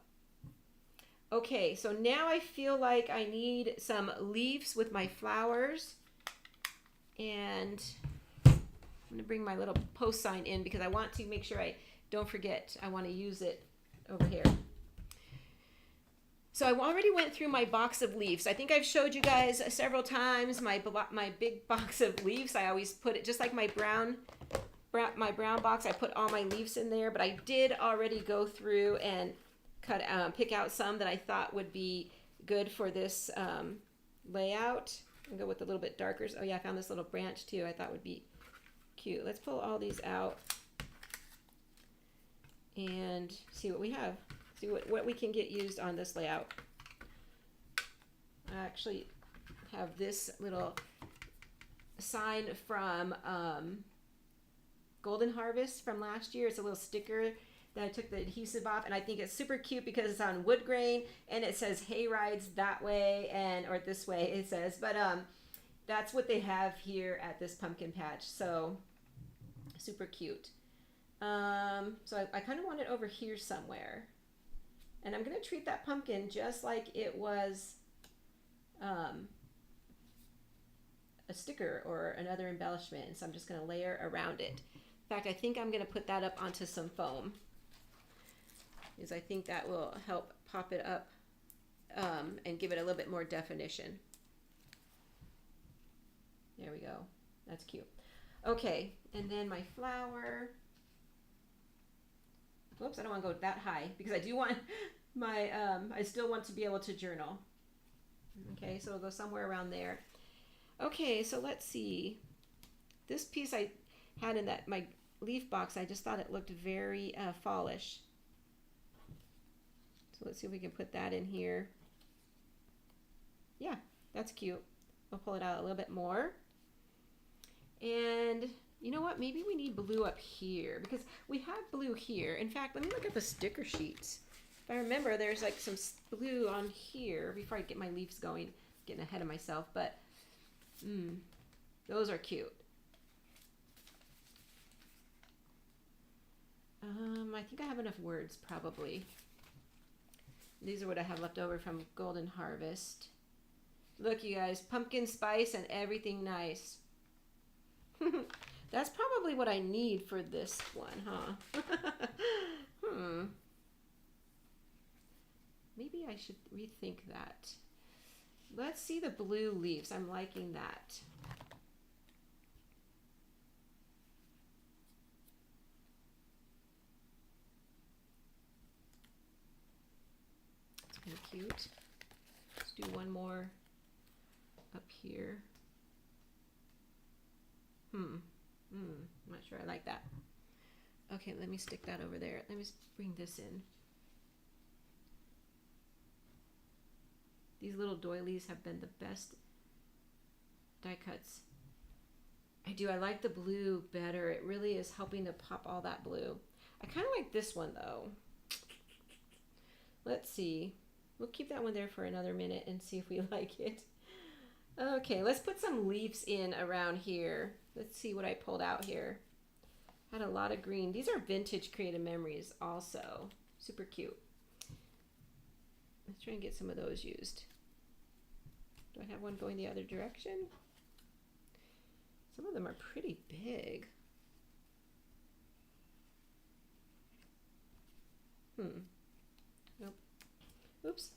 Okay, so now I feel like I need some leaves with my flowers. And I'm going to bring my little post sign in because I want to make sure I don't forget. I want to use it over here. So I already went through my box of leaves. I think I've showed you guys several times my big box of leaves. I always put it just like my brown box. I put all my leaves in there, but I did already go through and pick out some that I thought would be good for this layout. And go with a little bit darker. Oh yeah, I found this little branch too. I thought would be cute. Let's pull all these out and see what we have. See what we can get used on this layout. I actually have this little sign from Golden Harvest from last year. It's a little sticker that I took the adhesive off, and I think it's super cute because it's on wood grain and it says hay rides that way or this way it says, but that's what they have here at this pumpkin patch. So super cute. So I kind of want it over here somewhere. And I'm going to treat that pumpkin just like it was a sticker or another embellishment. And so I'm just going to layer around it. In fact, I think I'm going to put that up onto some foam, because I think that will help pop it up and give it a little bit more definition. There we go. That's cute. Okay, and then my flower. Whoops, I don't want to go that high because I do want my, I still want to be able to journal. Okay, so we'll go somewhere around there. Okay, so let's see. This piece I had in my leaf box, I just thought it looked very fallish. So let's see if we can put that in here. Yeah, that's cute. We'll pull it out a little bit more. And you know what? Maybe we need blue up here because we have blue here. In fact, let me look at the sticker sheets. If I remember, there's like some blue on here before I get my leaves going. Getting ahead of myself, but those are cute. I think I have enough words probably. These are what I have left over from Golden Harvest. Look, you guys, pumpkin spice and everything nice. That's probably what I need for this one, huh? Maybe I should rethink that. Let's see the blue leaves. I'm liking that. It's kind of cute. Let's do one more up here. I'm not sure I like that. Okay, let me stick that over there. Let me bring this in. These little doilies have been the best die cuts. I like the blue better. It really is helping to pop all that blue. I kind of like this one though. Let's see. We'll keep that one there for another minute and see if we like it. Okay, let's put some leaves in around here. Let's see what I pulled out here. Had a lot of green. These are vintage Creative Memories also. Super cute. Let's try and get some of those used. Do I have one going the other direction? Some of them are pretty big. Nope. Oops.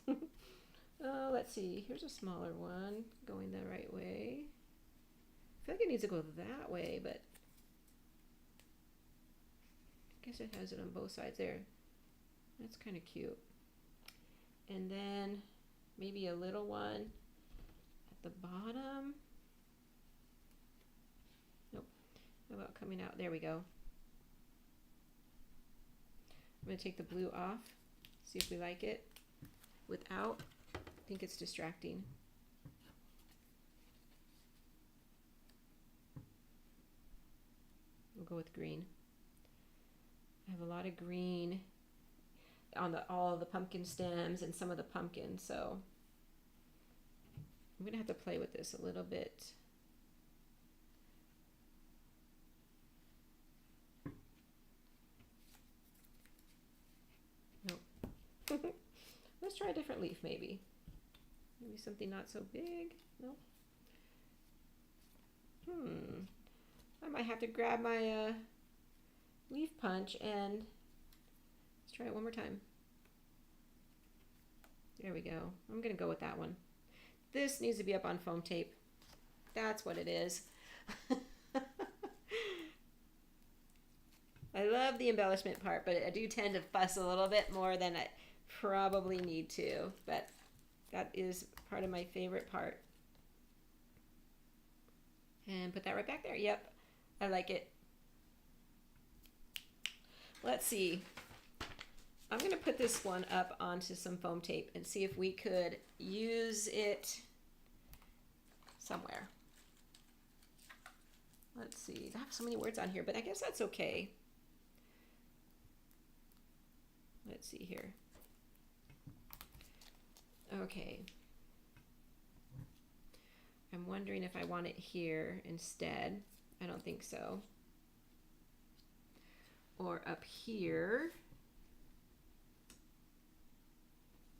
Let's see. Here's a smaller one going the right way. I feel like it needs to go that way, but I guess it has it on both sides there. That's kind of cute. And then maybe a little one at the bottom. Nope. How about coming out? There we go. I'm going to take the blue off, see if we like it. Without, I think it's distracting. We'll go with green. I have a lot of green on all of the pumpkin stems and some of the pumpkins, so I'm gonna have to play with this a little bit. Nope. Let's try a different leaf maybe. Maybe something not so big. Nope. I might have to grab my leaf punch and let's try it one more time. There we go. I'm gonna go with that one. This needs to be up on foam tape. That's what it is. I love the embellishment part, but I do tend to fuss a little bit more than I probably need to, but that is part of my favorite part. And put that right back there. Yep, I like it. Let's see. I'm going to put this one up onto some foam tape and see if we could use it somewhere. Let's see. I have so many words on here, but I guess that's okay. Let's see here. Okay. I'm wondering if I want it here instead. I don't think so. Or up here.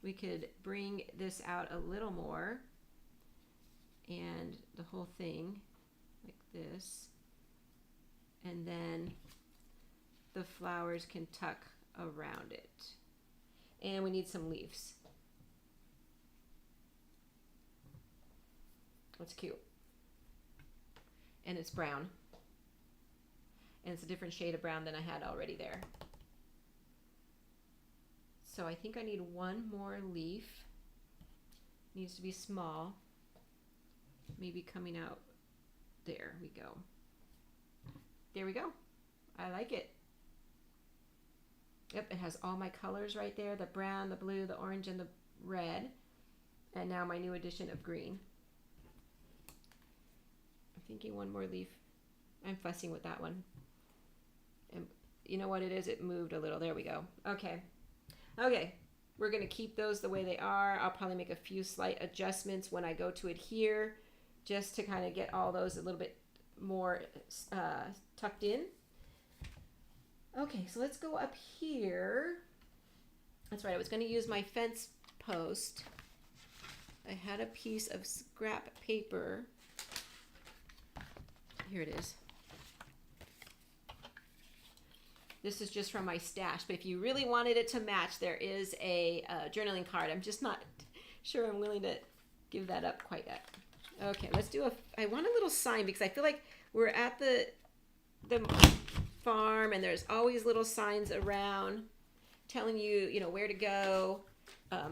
We could bring this out a little more and the whole thing like this. And then the flowers can tuck around it. And we need some leaves. That's cute. And it's brown. And it's a different shade of brown than I had already there. So I think I need one more leaf. Needs to be small. Maybe coming out. There we go. There we go. I like it. Yep, it has all my colors right there. The brown, the blue, the orange, and the red. And now my new addition of green. I'm thinking one more leaf. I'm fussing with that one. And you know what it is? It moved a little. There we go. Okay. Okay. We're going to keep those the way they are. I'll probably make a few slight adjustments when I go to adhere, just to kind of get all those a little bit more tucked in. Okay, so let's go up here. That's right, I was going to use my fence post. I had a piece of scrap paper. Here it is. This is just from my stash, but if you really wanted it to match, there is a journaling card. I'm just not sure I'm willing to give that up quite yet. Okay, let's do I want a little sign because I feel like we're at the farm and there's always little signs around telling you, you know, where to go,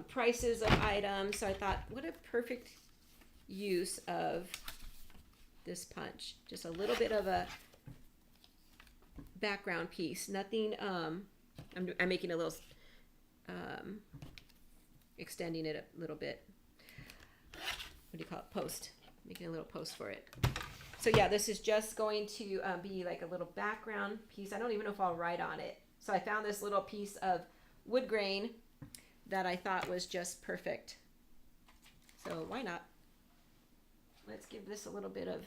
prices of items. So I thought, what a perfect use of this punch. Just a little bit of a background piece. Nothing, I'm making a little, extending it a little bit. What do you call it? Post. Making a little post for it. So yeah, this is just going to be like a little background piece. I don't even know if I'll write on it. So I found this little piece of wood grain that I thought was just perfect. So why not? Let's give this a little bit of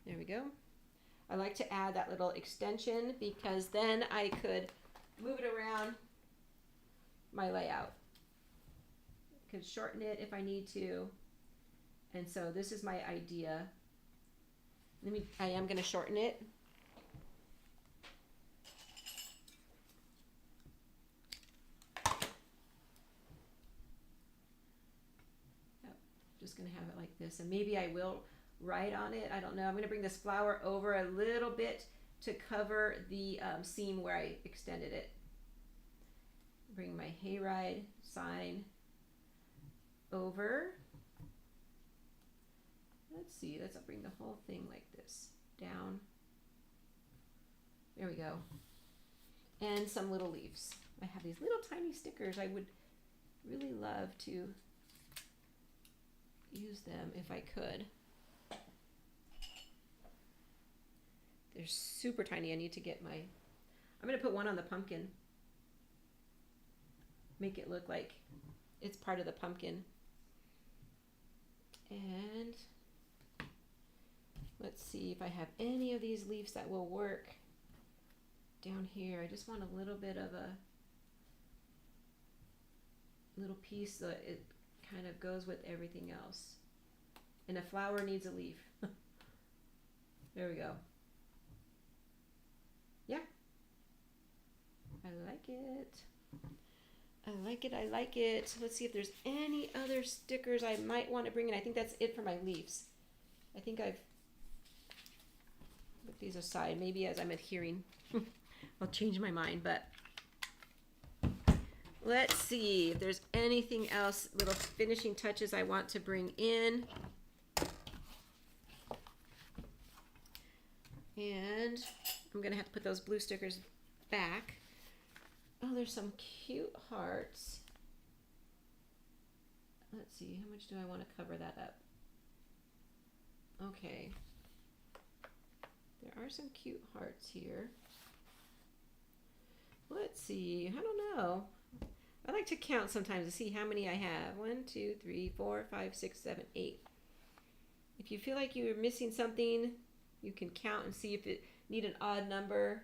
there we go. I like to add that little extension because then I could move it around my layout. Could shorten it if I need to. And so this is my idea. I am going to shorten it. Yep, just going to have it like this. And maybe I will write on it. I don't know. I'm going to bring this flower over a little bit to cover the seam where I extended it. Bring my hayride sign over. Let's see, let's bring the whole thing like this down. There we go. And some little leaves. I have these little tiny stickers. I would really love to use them if I could. They're super tiny. I need to get my, I'm going to put one on the pumpkin. Make it look like it's part of the pumpkin. And let's see if I have any of these leaves that will work down here. I just want a little bit of a little piece that it kind of goes with everything else. And a flower needs a leaf. There we go. Yeah. I like it. I like it. I like it. Let's see if there's any other stickers I might want to bring in. I think that's it for my leaves. I think I've put these aside. Maybe as I'm adhering, I'll change my mind. But let's see if there's anything else, little finishing touches I want to bring in. And I'm going to have to put those blue stickers back. Oh, there's some cute hearts. Let's see, how much do I want to cover that up? Okay. There are some cute hearts here. Let's see, I don't know. I like to count sometimes to see how many I have. 1, 2, 3, 4, 5, 6, 7, 8. If you feel like you're missing something, you can count and see if it need an odd number.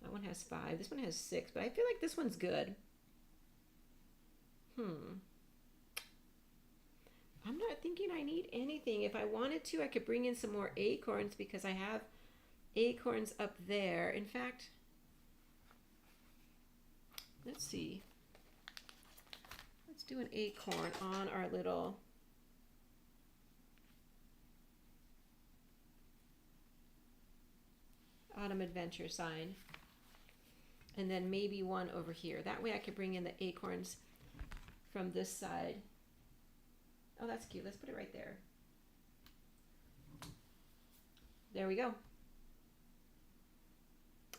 That one has 5. This one has 6, but I feel like this one's good. I'm not thinking I need anything. If I wanted to, I could bring in some more acorns because I have acorns up there. In fact, let's see. Let's do an acorn on our little Autumn Adventure sign. And then maybe one over here. That way I could bring in the acorns from this side. Oh, that's cute. Let's put it right there. There we go.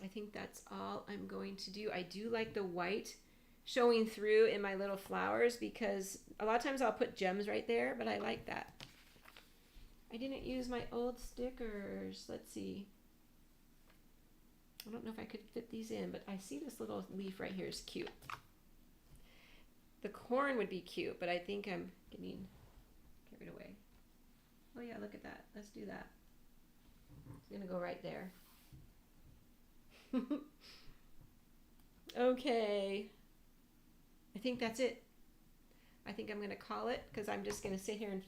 I think that's all I'm going to do. I do like the white showing through in my little flowers because a lot of times I'll put gems right there, but I like that. I didn't use my old stickers. Let's see. I don't know if I could fit these in, but I see this little leaf right here is cute. The corn would be cute, but I think I'm getting carried away. Oh yeah, look at that. Let's do that. It's gonna go right there. Okay. I think that's it. I think I'm gonna call it because I'm just gonna sit here and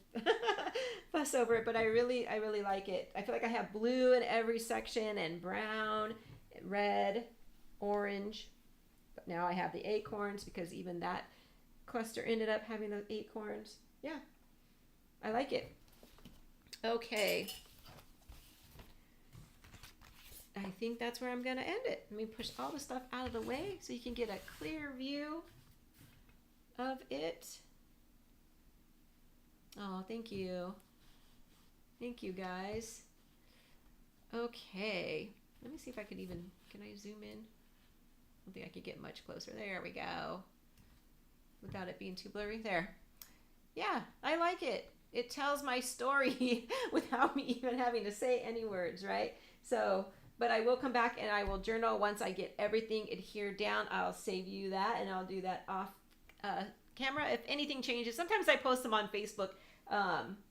fuss over it, but I really like it. I feel like I have blue in every section and brown, red, orange, but now I have the acorns because even that cluster ended up having the acorns. Yeah, I like it. Okay, I think that's where I'm gonna end it. Let me push all the stuff out of the way so you can get a clear view of it. Oh, thank you. Thank you guys. Okay. Let me see if I could even, can I zoom in? I don't think I could get much closer. There we go. Without it being too blurry. There. Yeah, I like it. It tells my story without me even having to say any words, right? So, but I will come back and I will journal once I get everything adhered down. I'll save you that and I'll do that off camera if anything changes. Sometimes I post them on Facebook.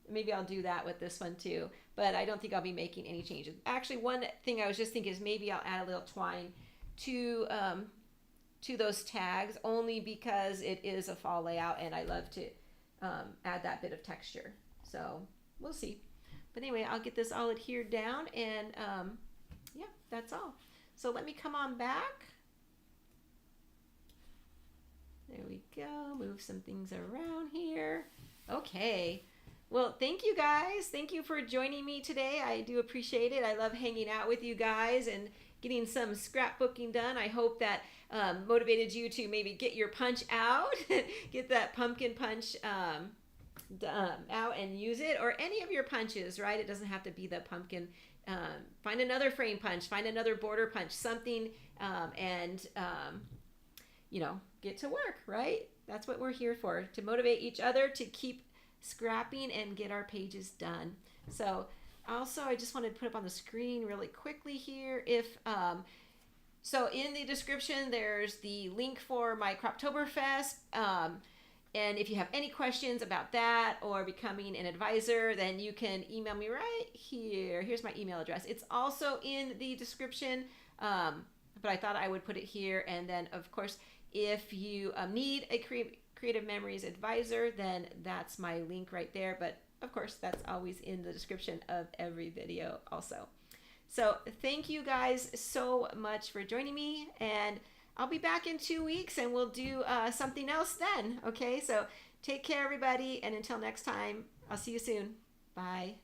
Maybe I'll do that with this one too, but I don't think I'll be making any changes. Actually, one thing I was just thinking is maybe I'll add a little twine to those tags only because it is a fall layout and I love to add that bit of texture. So we'll see. But anyway, I'll get this all adhered down and yeah, that's all. So let me come on back. There we go. Move some things around here. Okay. Well, thank you guys. Thank you for joining me today. I do appreciate it. I love hanging out with you guys and getting some scrapbooking done. I hope that motivated you to maybe get your punch out, get that pumpkin punch out and use it, or any of your punches, right? It doesn't have to be the pumpkin. Find another frame punch, find another border punch, something, and you know, get to work, right? That's what we're here for, to motivate each other to keep scrapping and get our pages done. So also, I just wanted to put up on the screen really quickly here. If so in the description, there's the link for my Croptoberfest. And if you have any questions about that or becoming an advisor, then you can email me right here. Here's my email address. It's also in the description, but I thought I would put it here. And then, of course, if you need a Creative Memories Advisor, then that's my link right there. But of course, that's always in the description of every video also. So thank you guys so much for joining me, and I'll be back in 2 weeks and we'll do something else then. Okay, so take care everybody, and until next time, I'll see you soon. Bye.